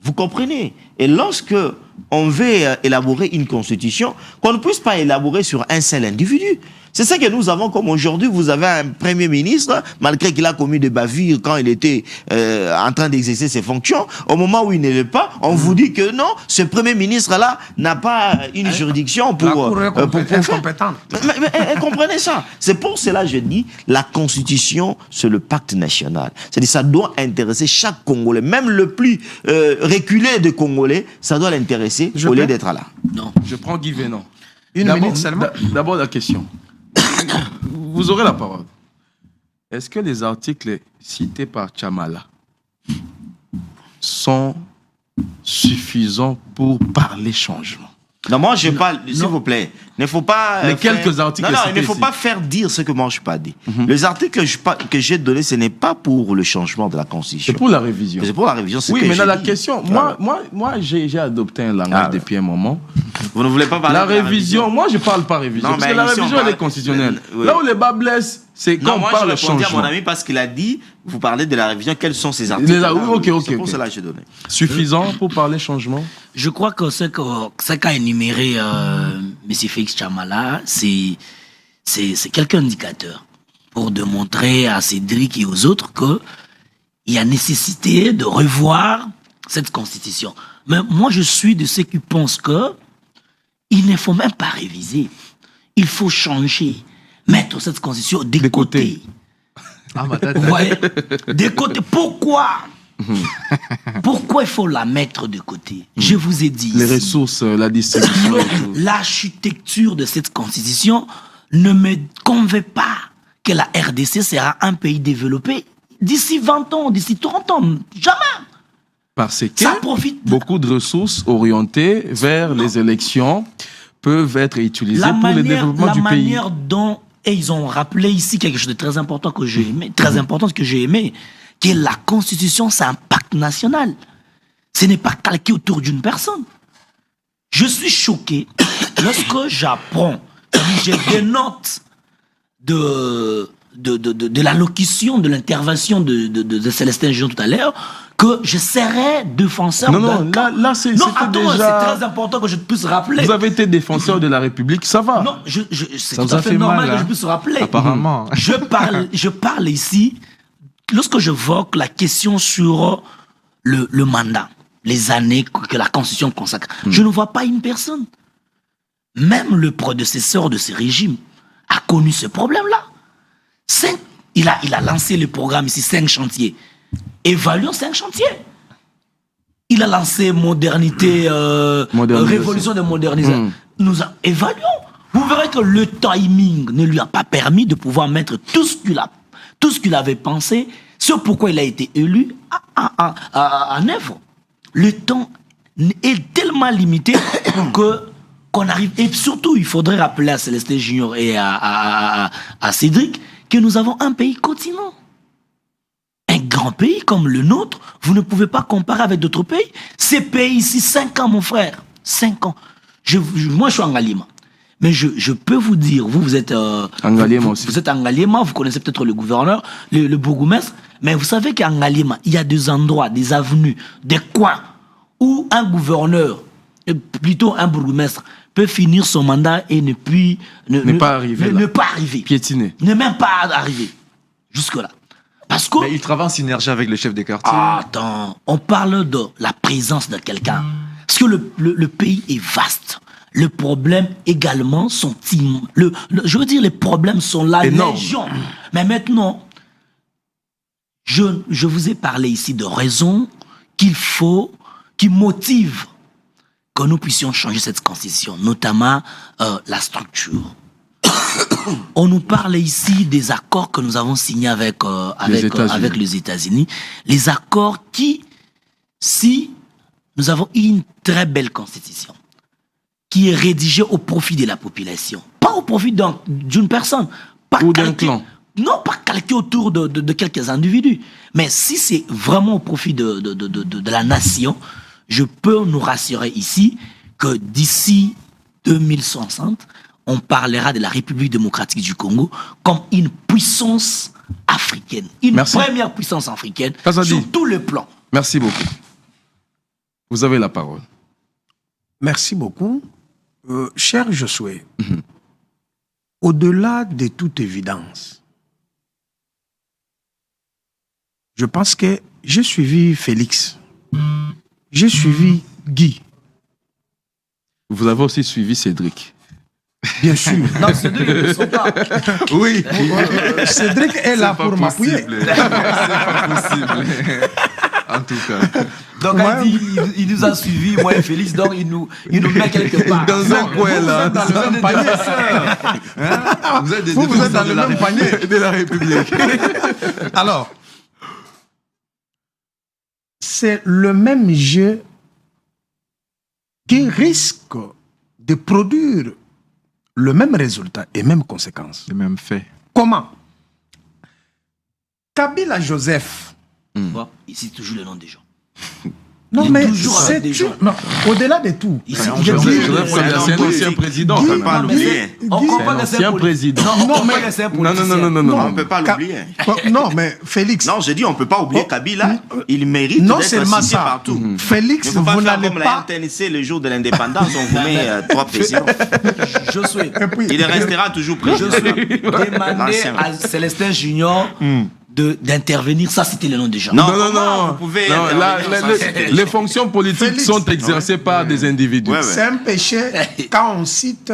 Vous comprenez? Et lorsque on veut élaborer une constitution, qu'on ne puisse pas élaborer sur un seul individu. C'est ça que nous avons comme aujourd'hui. Vous avez un premier ministre, malgré qu'il a commis des bavures quand il était en train d'exercer ses fonctions, au moment où il ne l'est pas, on vous dit que non, ce premier ministre-là n'a pas une juridiction pour... La Cour est pour faire. incompétente. Mais comprenez ça. C'est pour cela que je dis, la Constitution, c'est le pacte national. C'est-à-dire, ça doit intéresser chaque Congolais, même le plus reculé des Congolais, ça doit l'intéresser Je au lieu peux. d'être là. Non. Je prends Guy Vénon. Une D'abord- minute seulement. D'abord la question. Vous aurez la parole. Est-ce que les articles cités par Chamala sont suffisants pour parler changement? Non, moi, je parle, s'il vous plaît, Il ne faut pas. Les quelques articles Non, il ne cités faut ici. pas faire dire ce que moi je n'ai pas dit. Les articles que j'ai donnés, ce n'est pas pour le changement de la Constitution. C'est pour la révision. C'est pour la révision. Oui, que mais j'ai la dit. question, Voilà. moi j'ai adopté un langage Ah, ouais. depuis un moment. Vous ne voulez pas parler La de révision, moi je parle pas révision, Non, parce mais que la ici, on révision elle parle- est constitutionnelle. Oui. Là où les bas blessent, c'est quand Non, on moi parle je de répondais à mon changement. ami parce qu'il a dit, vous parlez de la révision, quels sont ces articles Oui, ok, C'est pour ok. cela que j'ai donné. Suffisant pour parler changement. Je crois que ce qu'a énuméré M. Félix Chamala, c'est quelques indicateurs pour démontrer à Cédric et aux autres qu'il y a nécessité de revoir cette constitution. Mais moi, je suis de ceux qui pensent qu'il ne faut même pas réviser. Il faut changer, mettre cette constitution de côté. Ah, ma tête. Vous voyez, de côté. Pourquoi il faut la mettre de côté? Je vous ai dit. Les ici, ressources, la distribution. et tout. l'architecture de cette constitution ne me convainc pas que la RDC sera un pays développé d'ici 20 ans, d'ici 30 ans. Jamais. Parce que Ça profite. beaucoup de ressources orientées vers les élections peuvent être utilisées pour le développement du pays. manière dont, et ils ont rappelé ici quelque chose de très important que j'ai aimé, qui est la constitution, c'est un pacte national. Ce n'est pas calqué autour d'une personne. Je suis choqué lorsque j'apprends, j'ai des notes de l'allocution, de l'intervention de Célestin Gion tout à l'heure, que je serais défenseur Non, d'un non, camp. là, c'est Non, c'était attends, déjà... c'est très important que je puisse rappeler. Vous avez été défenseur de la République, ça va. Non, c'est Ça tout vous à a fait fait normal mal, que je hein. puisse rappeler. Apparemment. Je parle ici, lorsque j'évoque la question sur le mandat, les années que la Constitution consacre, je ne vois pas une personne. Même le prédécesseur de ce régime a connu ce problème-là. Il a lancé le programme ici, 5 chantiers. Évaluons 5 chantiers. Il a lancé modernité, Modernisation. révolution de modernisation. Évaluons. Vous verrez que le timing ne lui a pas permis de pouvoir mettre tout ce qu'il avait pensé, ce pourquoi il a été élu, en œuvre. Le temps est tellement limité qu'on arrive. Et surtout, il faudrait rappeler à Célestin Junior et à Cédric que nous avons un pays continent. Un grand pays comme le nôtre, vous ne pouvez pas comparer avec d'autres pays. Ces pays ici, 5 ans, mon frère. 5 ans. Moi, je suis en Galima. Mais je peux vous dire, vous êtes... Ngaliema aussi. Vous êtes en Ngaliema, vous connaissez peut-être le gouverneur, le bourgmestre. Mais vous savez qu'en Ngaliema, il y a des endroits, des avenues, des coins où un gouverneur, plutôt un bourgmestre, peut finir son mandat et ne pas arriver là. Ne pas arriver. Piétiner. Ne même pas arriver. Jusque-là. Parce que... Mais il travaille en synergie avec le chef des quartiers. Attends, on parle de la présence de quelqu'un. Parce que le pays est vaste. Le problème également sont je veux dire, les problèmes sont là, Énorme. légion. Mais maintenant, je vous ai parlé ici de raisons qui motivent que nous puissions changer cette constitution, notamment la structure. On nous parle ici des accords que nous avons signés avec les États-Unis. Les accords qui, si nous avons une très belle constitution, qui est rédigée au profit de la population, pas au profit d'une personne, pas Ou d'un calquée- clan. Non, pas calqué autour de quelques individus. Mais si c'est vraiment au profit de la nation, je peux nous rassurer ici que d'ici 2060, on parlera de la République démocratique du Congo comme une puissance africaine. Une Merci. première puissance africaine Kazadi. sur tous les plans. Merci beaucoup. Vous avez la parole. Merci beaucoup. Cher Josué, au-delà de toute évidence, je pense que j'ai suivi Félix, j'ai suivi Guy, Vous avez aussi suivi Cédric. bien sûr. Non, c'est deux, ils ne sont pas. Oui. Cédric est là pour m'appuyer. C'est pas possible. En tout cas. Donc, Ouais. il nous a suivis, moi et Félix, donc il nous met quelque part. Dans un coin là. Dans le même panier. Vous êtes des Vous êtes défenseurs dans de le la même République. panier. De la République. Alors, c'est le même jeu qui risque de produire le même résultat et même conséquence. Le même fait. Comment? Kabila Joseph. Bon, ici, toujours le nom des gens. Non, Il est mais toujours avec c'est des gens. non, au-delà de tout. Ici, je Joseph, dis- Joseph Kabila, c'est un ancien président. Guy- quand même. pas Guy- l'oublier. On Guy- comprend un que c'est ancien un président. Non, on Non, comprend mais- que c'est un Non, non, politicien. non, non, non. On ne peut pas Ka- l'oublier. Non, mais Félix. Non, j'ai dit, on ne peut pas oublier Oh, Kabila. Il mérite non d'être seulement cité ça. partout. Il Félix, ne faut pas vous faire n'allez comme la pas. RTNC le jour de l'indépendance, on vous met 3 présidents. Josué, Et puis, Il restera toujours président. demander L'ancien. à Célestin Junior d'intervenir, ça c'était le nom des gens. Non, Non, non, comment non. vous pouvez Non, là, intervenir sans citer les fonctions politiques Félix. sont exercées par des individus. Ouais, ouais. C'est un péché quand on cite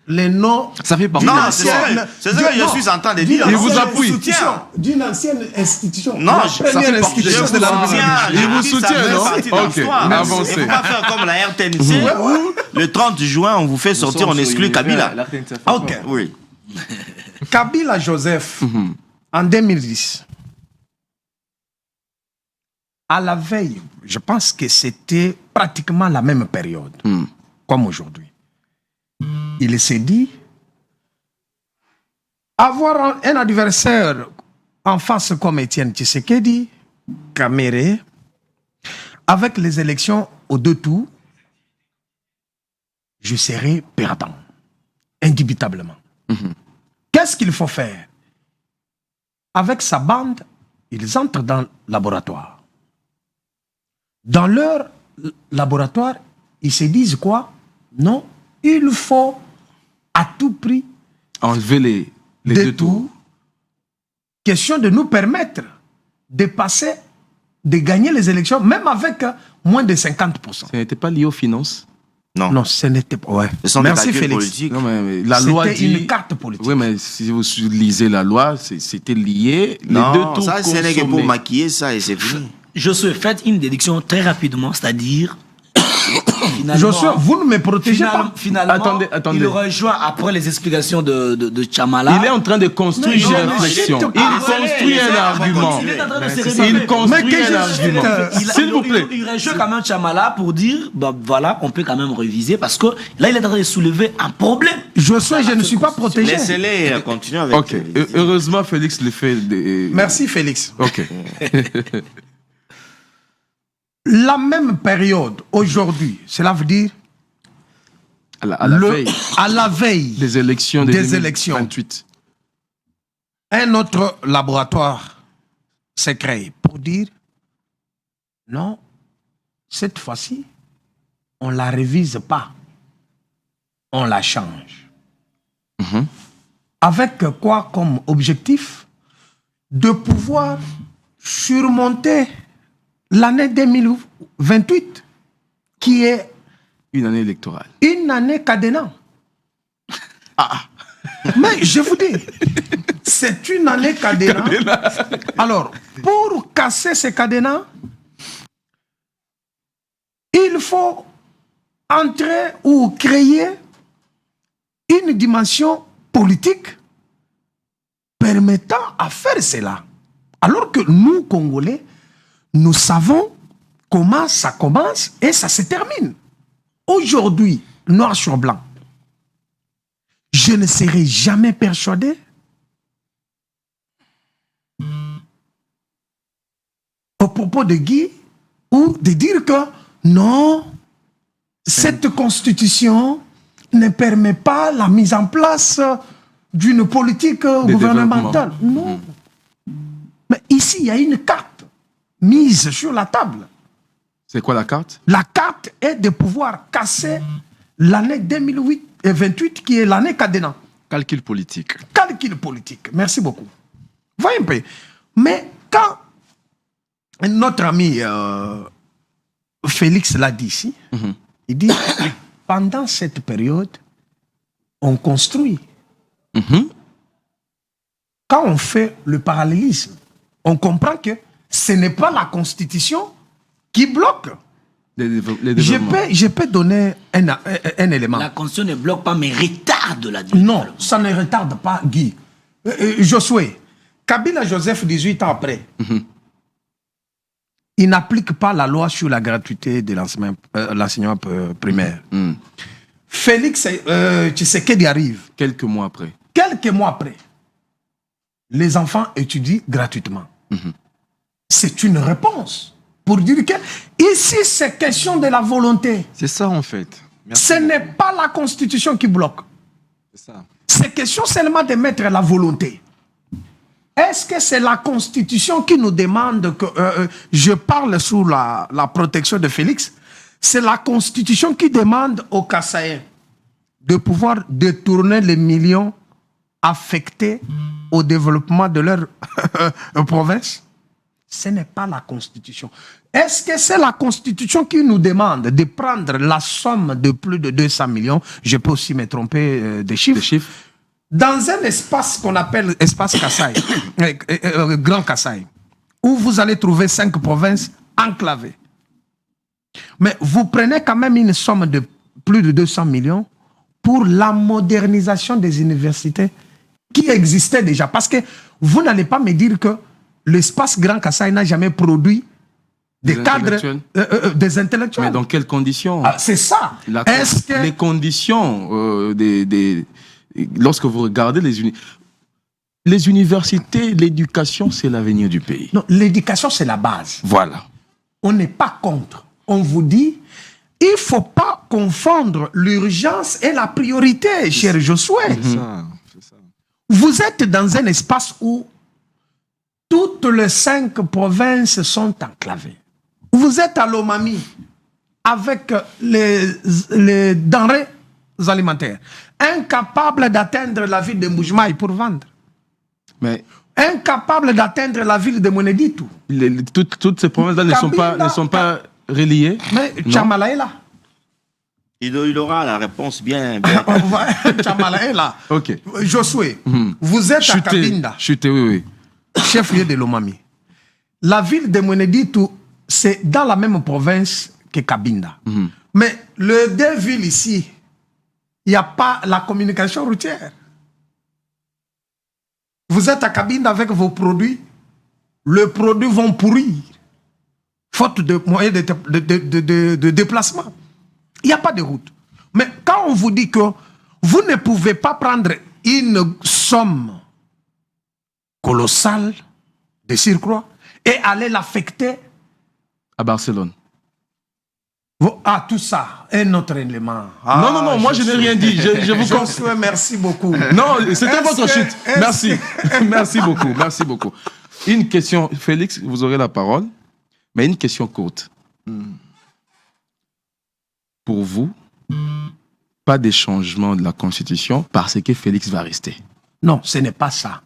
les noms. Ça fait partie Non, de c'est ça. C'est ça que je suis en train de dire. Il vous Non, appuie. je vous soutiens. D'une ancienne institution. Non, la ça première fait partie de institution de la soutiens. République. Il vous Je dis, ça soutient, fait non? partie de Ok, l'histoire. avancez. Il ne faut pas faire comme la RTNC. où Le 30 juin, on vous fait sortir, on exclut Kabila. Ok. Oui. Kabila Joseph, en 2010, à la veille, je pense que c'était pratiquement la même période, comme aujourd'hui. Il s'est dit, avoir un adversaire en face comme Étienne Tshisekedi, Kamere, avec les élections aux 2 tours, je serai perdant, indubitablement. Qu'est-ce qu'il faut faire? Avec sa bande, ils entrent dans le laboratoire. Dans leur laboratoire, ils se disent quoi? Non, il faut à tout prix Enlever les des deux tours. question de nous permettre de passer, de gagner les élections, même avec moins de 50%. Ça n'était pas lié aux finances. Non. Non, ce n'était pas... Ouais. Ce sont des Merci calculs Félix. politiques. Non, mais la loi C'était dit... une carte politique. Oui, mais si vous lisez la loi, c'était lié. Les deux Non, tours ça, c'est que pour consommés. maquiller ça et c'est fini. Josué, faites une déduction très rapidement, c'est-à-dire. finalement, Josué, vous ne me protégez pas. Finalement, Attendez. il rejoint après les explications de Chamala. Il est en train de construire Mais une non, réflexion. mais Il s'il te construit plaît, un laissez-le argument. continuer. Il est en train de se Mais révéler. Il construit Mais que un je argument. cite, S'il vous plaît. Il rejoint quand même Chamala pour dire, bah, voilà, on peut quand même réviser parce que là, il est en train de soulever un problème. Josué, je ne suis pas protégé. Laissez-les continuer avec Ok. Heureusement, Félix le fait. Merci Félix. Ok. La même période, aujourd'hui, cela veut dire À la veille à la veille, des élections de Des élections. 2028. un autre laboratoire s'est créé pour dire non, cette fois-ci, on ne la révise pas, on la change. Avec quoi comme objectif? De pouvoir surmonter l'année 2028, qui est Une année électorale. une année cadenas. Mais je vous dis, c'est une année cadenas. Alors, pour casser ces cadenas, il faut entrer ou créer une dimension politique permettant à faire cela. Alors que nous, Congolais, nous savons comment ça commence et ça se termine. Aujourd'hui, noir sur blanc, je ne serai jamais persuadé au propos de Guy ou de dire que non, cette constitution ne permet pas la mise en place d'une politique gouvernementale. Non. Mais ici, il y a une carte mise sur la table. C'est quoi la carte? La carte est de pouvoir casser l'année 2028 qui est l'année cadenas. Calcul politique. Calcul politique. Merci beaucoup. Voyez un peu. Mais quand notre ami Félix l'a dit ici, il dit pendant cette période, on construit. Quand on fait le parallélisme, on comprend que ce n'est pas la Constitution qui bloque. Les développements. Je peux donner un élément. La Constitution ne bloque pas, mais retarde la Non, ça ne retarde pas Guy. Josué, Kabila Joseph, 18 ans après, il n'applique pas la loi sur la gratuité de l'enseignement primaire. Félix Tshisekedi arrive. Quelques mois après. Quelques mois après, les enfants étudient gratuitement. C'est une réponse pour dire que ici, c'est question de la volonté. C'est ça, en fait. Merci. Ce n'est pas la Constitution qui bloque. C'est ça. C'est question seulement de mettre la volonté. Est-ce que c'est la Constitution qui nous demande que... je parle sous la protection de Félix. C'est la Constitution qui demande aux Kassaïens de pouvoir détourner les millions affectés au développement de leur province. Ce n'est pas la Constitution. Est-ce que c'est la Constitution qui nous demande de prendre la somme de plus de 200 millions? Je peux aussi me tromper des chiffres. Dans un espace qu'on appelle espace Kassai, Grand Kassai, où vous allez trouver 5 provinces enclavées. Mais vous prenez quand même une somme de plus de 200 millions pour la modernisation des universités qui existaient déjà. Parce que vous n'allez pas me dire que l'espace Grand Kassai n'a jamais produit des cadres, des intellectuels. Mais dans quelles conditions? C'est ça. Est-ce que... Les conditions lorsque vous regardez les universités, l'éducation, c'est l'avenir du pays. Non, l'éducation, c'est la base. Voilà. On n'est pas contre. On vous dit, il ne faut pas confondre l'urgence et la priorité, cher Josué. C'est ça. Vous êtes dans un espace où toutes les 5 provinces sont enclavées. Vous êtes à Lomami avec les denrées alimentaires, incapable d'atteindre la ville de Mboujmaï pour vendre. Mais incapable d'atteindre la ville de Moneditou. Toutes ces provinces-là ne sont pas reliées. Mais Chamala est là. Il aura la réponse bien. Chamala est là. Ok. Josué, vous êtes à Kabinda. Chuté, oui. Chef-lieu de Lomami. La ville de Moneditou, c'est dans la même province que Kabinda. Mais les deux villes ici, il n'y a pas la communication routière. Vous êtes à Kabinda avec vos produits, les produits vont pourrir, faute de moyens de déplacement. Il n'y a pas de route. Mais quand on vous dit que vous ne pouvez pas prendre une somme colossale de surcroît et aller l'affecter à Barcelone. Ah, tout ça, un autre élément. Non, moi je n'ai rien dit. Je vous Josué, merci beaucoup. Non, c'était votre chute. Merci. Merci beaucoup. Une question, Félix, vous aurez la parole, mais une question courte. Pour vous, pas de changement de la Constitution parce que Félix va rester. Non, ce n'est pas ça.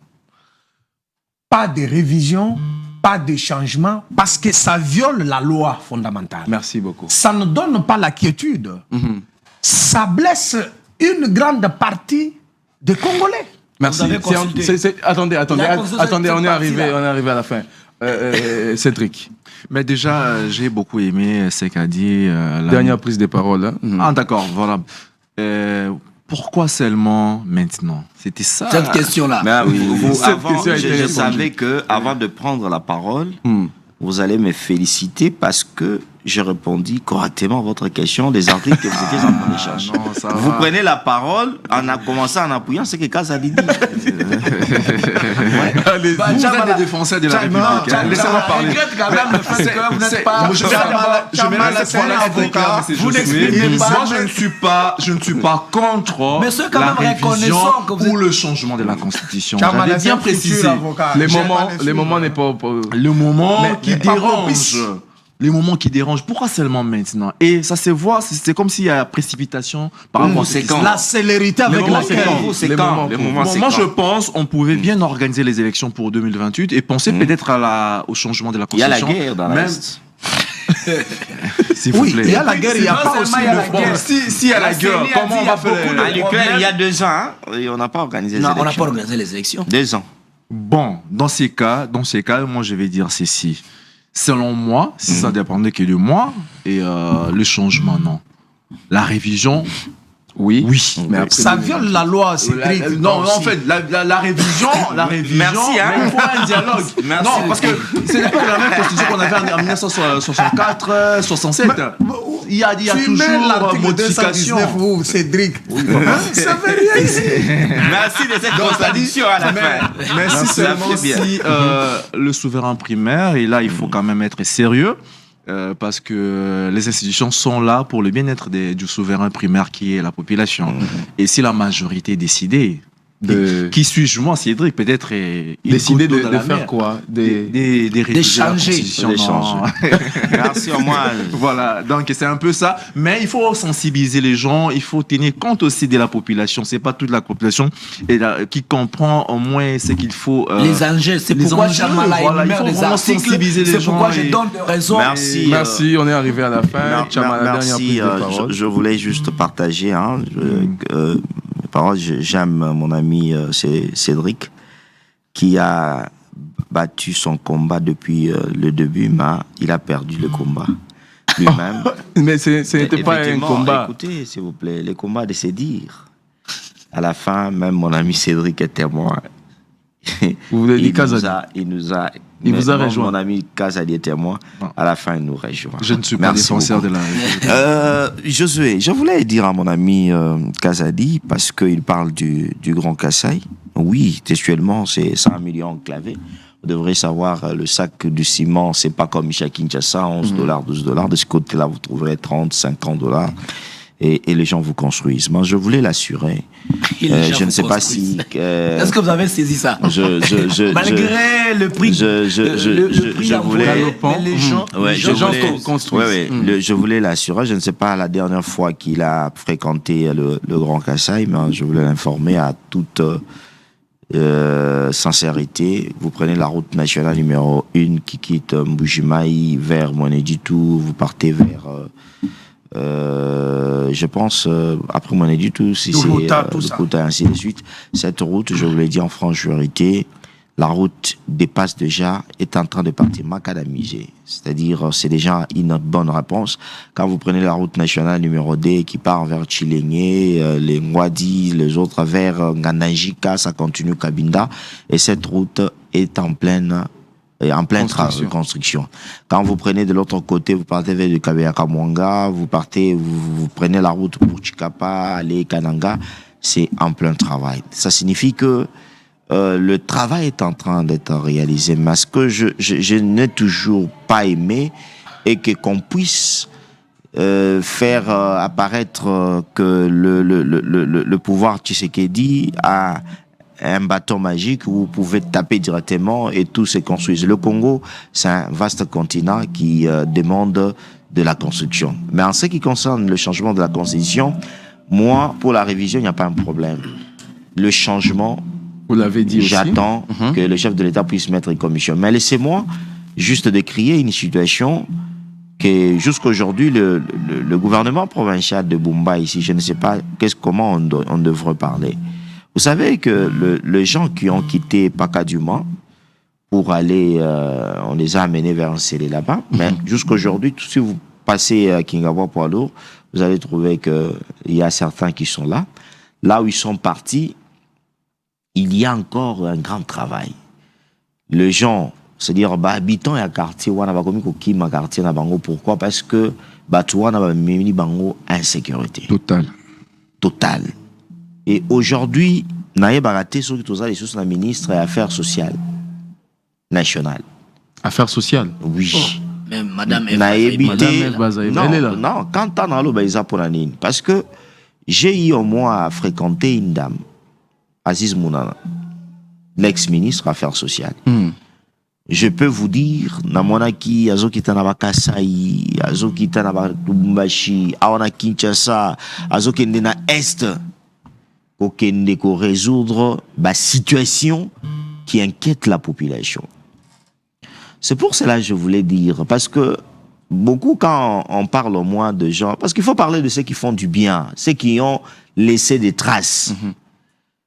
Pas de révision, pas de changement, parce que ça viole la loi fondamentale. Merci beaucoup. Ça ne donne pas la quiétude. Ça blesse une grande partie des Congolais. Merci. Attendez, on est arrivé à la fin. Cédric. Mais déjà, j'ai beaucoup aimé ce qu'a dit... Dernière prise de parole. Hein. Ah, d'accord, voilà. Pourquoi seulement maintenant? C'était ça. Cette question-là. Mais oui, je répondue. savais que avant de prendre la parole, vous allez me féliciter parce que j'ai répondu correctement à votre question des articles que vous étiez en train de chercher. Vous prenez la parole en commençant en appuyant ce que Kaz a dit. Vous êtes des défenseurs de la République. Laissez-moi parler. Moi, je ne suis pas contre la révision ou le changement de la Constitution. J'avais bien précisé. Les moments n'est pas... Le moment qui dérange. Les moments qui dérangent, pourquoi seulement maintenant? Et ça se voit, c'est comme s'il y a précipitation par rapport à ce qui se passe. La célérité avec laquelle... Moi, je pense qu'on pouvait bien organiser les élections pour 2028 et penser peut-être au changement de la Constitution. Il y a la guerre dans l'Est. S'il vous plaît. Il y a la guerre, il n'y a pas aussi le front. S'il y a la guerre, comment on va faire? En Ukraine, il y a 2 ans, on n'a pas organisé les élections. Non, on n'a pas organisé les élections. 2 ans. Bon, dans ces cas, moi, je vais dire ceci. Selon moi, si ça dépendait que de moi, et le changement, non. La révision, oui. Mais après, ça viole la loi, Cédric. Non, en fait, la révision, Merci, hein. il faut un dialogue. Merci. Non, parce que ce n'est pas la même constitution qu'on avait en 1964, 67. il y a Tu mets toujours l'article modification. 219 où Cédric. Hein? Ça fait rien ici. Merci de cette contradiction à la fin. Mais si seulement si le souverain primaire, et là il faut quand même être sérieux, parce que les institutions sont là pour le bien-être du souverain primaire qui est la population. Et si la majorité est décidée, qui suis-je moi, Cédric, peut-être Décider de faire quoi? des réviser la changer. Constitution, De non. changer. Merci au moins. Voilà, donc c'est un peu ça. Mais il faut sensibiliser les gens, il faut tenir compte aussi de la population. C'est pas toute la population qui comprend au moins ce qu'il faut. Les enjeux, c'est les pourquoi enjeux, Jamala voilà, il énumère faut des vraiment articles. sensibiliser les C'est pourquoi gens je et- donne des raisons. Merci. Merci, on est arrivé à la fin. Chama, la dernière prise Merci. de parole. Je voulais juste partager. J'aime mon ami Cédric, qui a battu son combat depuis le début, mais il a perdu le combat lui-même. Mais ce n'était pas un Effectivement, combat. Écoutez, s'il vous plaît, les combats de se dire. À la fin, même mon ami Cédric est témoin. Vous voulez dire Il Kazadi. nous a rejoint. Mon ami Kazadi est témoin. À la fin, il nous rejoint. Je ne suis pas Merci défenseur beaucoup. de la Josué, je voulais dire à mon ami Kazadi, parce qu'il parle du Grand Kasaï. Oui, textuellement, c'est 100 millions enclavés. Vous devrez savoir, le sac du ciment, c'est pas comme Isha Kinshasa, 11 $, 12 $. De ce côté-là, vous trouverez 30, 50 $. Et les gens vous construisent. Moi, je voulais l'assurer. Et les gens Je ne vous sais pas construisent. si... Est-ce que vous avez saisi ça? Malgré le prix, le prix je en voulais- volet, mais les gens, Ouais, les je gens voulais- construisent. Ouais, ouais. Je voulais l'assurer. Je ne sais pas la dernière fois qu'il a fréquenté le Grand Kasaï, mais je voulais l'informer à toute sincérité. Vous prenez la route nationale numéro 1 qui quitte Mbujimaï vers Mweneditou, vous partez vers... je pense, après Mweneditou, si c'est Lukuta, tout ça. Lukuta, ainsi de suite. Cette route, je vous l'ai dit en franche vérité, la route dépasse déjà, est en train de partir macadamisée. C'est-à-dire, c'est déjà une bonne réponse. Quand vous prenez la route nationale numéro 2 qui part vers Chilengue, les Ngwadi, les autres vers Nganajika, ça continue Kabinda. Et cette route est en pleine construction. Quand vous prenez de l'autre côté, vous partez vers le Kabeyakamwanga, vous prenez la route pour Chikapa, aller Kananga, c'est en plein travail. Ça signifie que le travail est en train d'être réalisé, mais ce que je n'ai toujours pas aimé est qu'on puisse faire apparaître que le pouvoir Tshisekedi a un bâton magique où vous pouvez taper directement et tout se construise. Le Congo, c'est un vaste continent qui demande de la construction. Mais en ce qui concerne le changement de la Constitution, moi, pour la révision, il n'y a pas un problème. Le changement, Vous l'avez dit aussi. j'attends que le chef de l'État puisse mettre une commission. Mais laissez-moi juste décrire une situation que jusqu'à aujourd'hui, le gouvernement provincial de Bumba ici, je ne sais pas comment on devrait parler. Vous savez que les gens qui ont quitté Pakaduma pour aller, on les a amenés vers un scellé là-bas. Mais jusqu'à aujourd'hui, si vous passez à Kingawa Poilour, vous allez trouver qu'il y a certains qui sont là. Là où ils sont partis, il y a encore un grand travail. Les gens, c'est-à-dire, habitants et quartier, on a pas quartier na bango. Pourquoi? Parce que, on a mis bango insécurité. Totale. Et aujourd'hui, naye baraté sur tous les sous la ministre des Affaires sociales nationales. Affaires sociales. Oui. même Madame Eva Naye Zaïba, Madame bité- Eva Zaïba, elle est là. non, quand on a l'obéisa pour la nine. Parce que j'ai eu au moins à fréquenter une dame, Aziz Mounana, l'ex-ministre des Affaires sociales. Je peux vous dire, namonaki azokita na Bakasai, azokita na Lubumbashi, awana Kinshasa, azokende na Est, kokende ko résoudre la situation qui inquiète la population. C'est pour cela que je voulais dire, parce que beaucoup quand on parle au moins de gens, parce qu'il faut parler de ceux qui font du bien, ceux qui ont laissé des traces.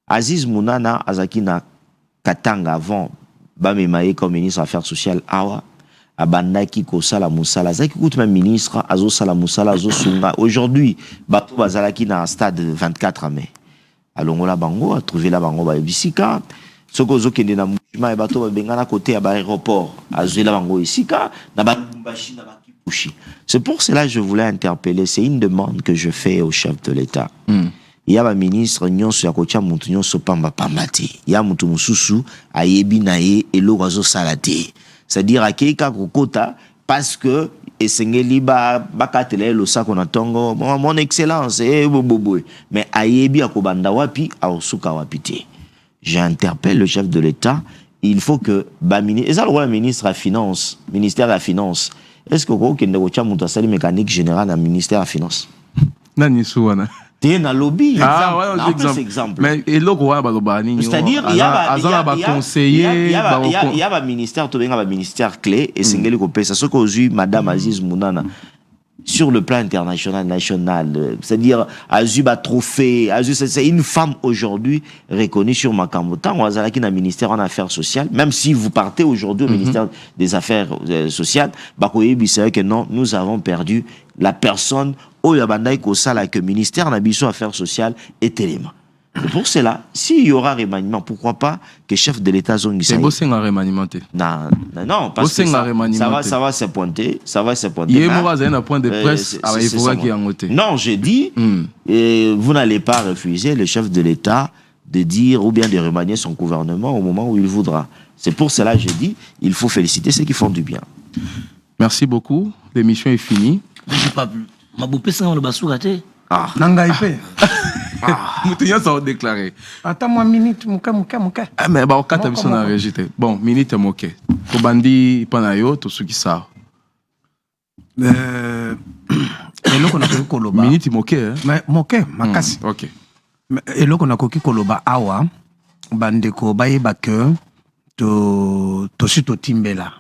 Aziz Mounana Azakina Katanga avant Bamemaye comme ministre des Affaires sociales awa abandaki kosala musala zaki koute même ministre azo sala musala azo sunga aujourd'hui bato bazalaki na stade 24 mai alongola bango a trouvé la bango ba bisika soko zokende na mujima e bato babengana côté ya ba aéroport azo la bango isika na ba Lubumbashi na ba Kouchi. C'est pour cela que je voulais interpeller. C'est une demande que je fais au chef de l'État. Il y a un ministre, nyonso ya kocha mutu nyonso pamba pambati. Il y a mutu mususu, ayebi nae, elo wazo salate. C'est-à-dire, akeika kokota, parce que, esengeli bakatele lo sa konatongo, mon excellence, mais ayebi akobanda wapi, aosuka wapite. J'interpelle le chef de l'État. Il faut que et ça le ministre à finance, ministère de la finance. Est-ce que vous avez une mécanique générale dans le ministère de la finance? Nani souana. T'es dans lobby. Ah ouais, exemple. Mais et là quoi balobani. C'est-à-dire il y a un ministère, tout bien un ministère clé et singeli kopé ça ce qu'aujourd'hui madame Aziz Mounana sur le plan international, national, c'est-à-dire Azuba trophée, c'est une femme aujourd'hui reconnue sur Makamota, on a qui dans le ministère en affaires sociales, même si vous partez aujourd'hui au ministère des affaires sociales, Bakoyebi c'est que non, nous avons perdu la personne au Yabandai Kosala que le ministère en affaires sociales est élément. Pour cela, s'il y aura remaniement, pourquoi pas que chef de l'État zone c'est beau c'est un remaniement. Non, parce que ça va se pointer, Il y a un point de presse avec Evora qui est en côté. Non, j'ai dit, vous n'allez pas refuser le chef de l'État de dire ou bien de remanier son gouvernement au moment où il voudra. C'est pour cela que j'ai dit, il faut féliciter ceux qui font du bien. Merci beaucoup. L'émission est finie. Je n'ai pas plus. Ma boupée, c'est un basou gâté. Ah. Nangaïpe. Moutinha ça va déclarer. Attends-moi une minute, mouka. Ah, mais bah, au cas où on a rejeté. Bon, minute moké. Kobandi panayo, tout ce qui ça. Eloko na koki koloba. Minute moké, hein? Mais moké, makasi. Ok. Eloko na koki koloba awa, bandeko bayeba ke tosi totimbela.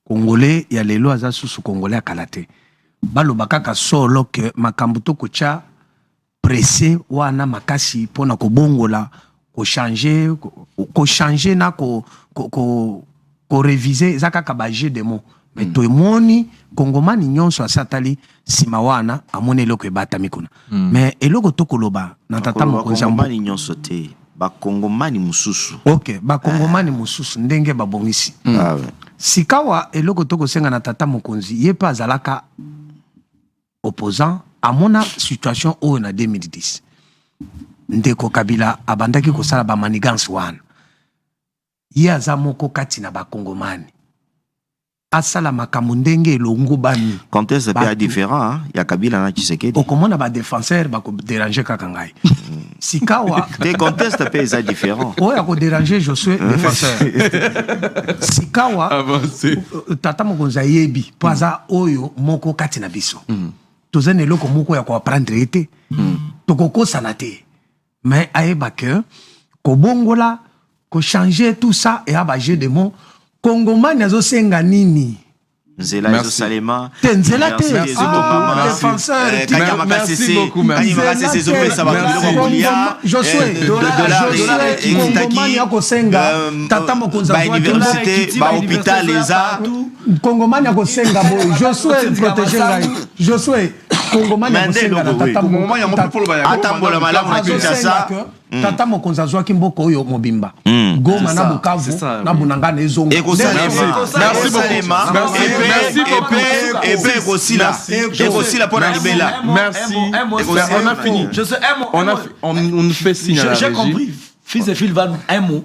Congolais, ya lelo aza susu Congolais akalate. Baloba kaka solo ke makambo to kocha pressé wana makasi pona ko bongola ko changer na ko réviser zaka ka ba jeu de mots mais to emoni kongomani nyonso asatali sima wana amone eloko ebata mikuna mais eloko to koloba na tata mokonzi kongomani nyonso te ba kongomani mususu. OK, ba kongomani mususu ndenge ba bongisi. Sikawa eloko to kosenga na tata mokonzi ye pa zalaka opposant à mon situation au na 2010 ndeko Kabila abandaki kosala ba manigance wana ye aza moko kati na bakongomani asala makambo ndenge elongo bani contexte est différent hein ya Kabila na Tshisekedi okomona ba défenseur bako déranger kaka ngai sikawa te contexte est différent oya ko déranger Josué défenseur sikawa avancé tata mokonza yebi paza oyo moko kati na biso tozane eloko moko ya ko apprendre ete tokokosana te mais ayeba ke kobongola ko changer tout ça et abaje de mots kongomani azosenga nini Nzela Ezo Salema Nzela te défenseur merci beaucoup Josué kongomani akosenga tata mokonza université ba hôpital les a kongomani akosenga boy Josué protéger ngai Josué kongomani akosenga tata mokonza atambola malamu na Kinshasa tata mokonza zwaki mboka oyo mobimba Goma na Bukavu na Bunanga na Ezongo. Merci on a fini. On fait signe. J'ai compris. Fils et Philvan, un mot.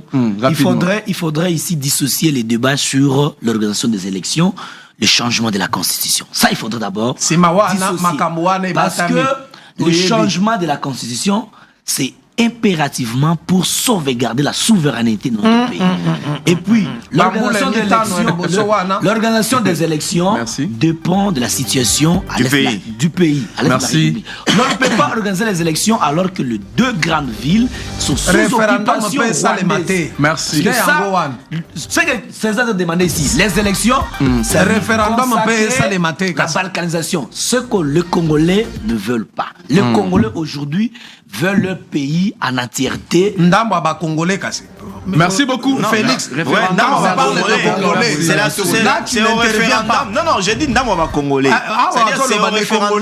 Il faudrait ici dissocier les débats sur l'organisation des élections, le changement de la Constitution. Ça, il faudrait d'abord dissocier. Parce que le changement de la Constitution, c'est impérativement pour sauvegarder la souveraineté de notre pays. Et puis, l'organisation des élections dépend de la situation du pays. Merci. On ne peut pas organiser les élections alors que les deux grandes villes sont sous occupation rwandaise. Merci. Ce que César a demandé ici, les élections, c'est référendum la balkanisation. Ce que les Congolais ne veulent pas. Les Congolais aujourd'hui veulent leur pays en entièreté. Merci beaucoup, Félix. C'est au référendum. Non, j'ai dit Ndamwa Congolais. C'est au référendum.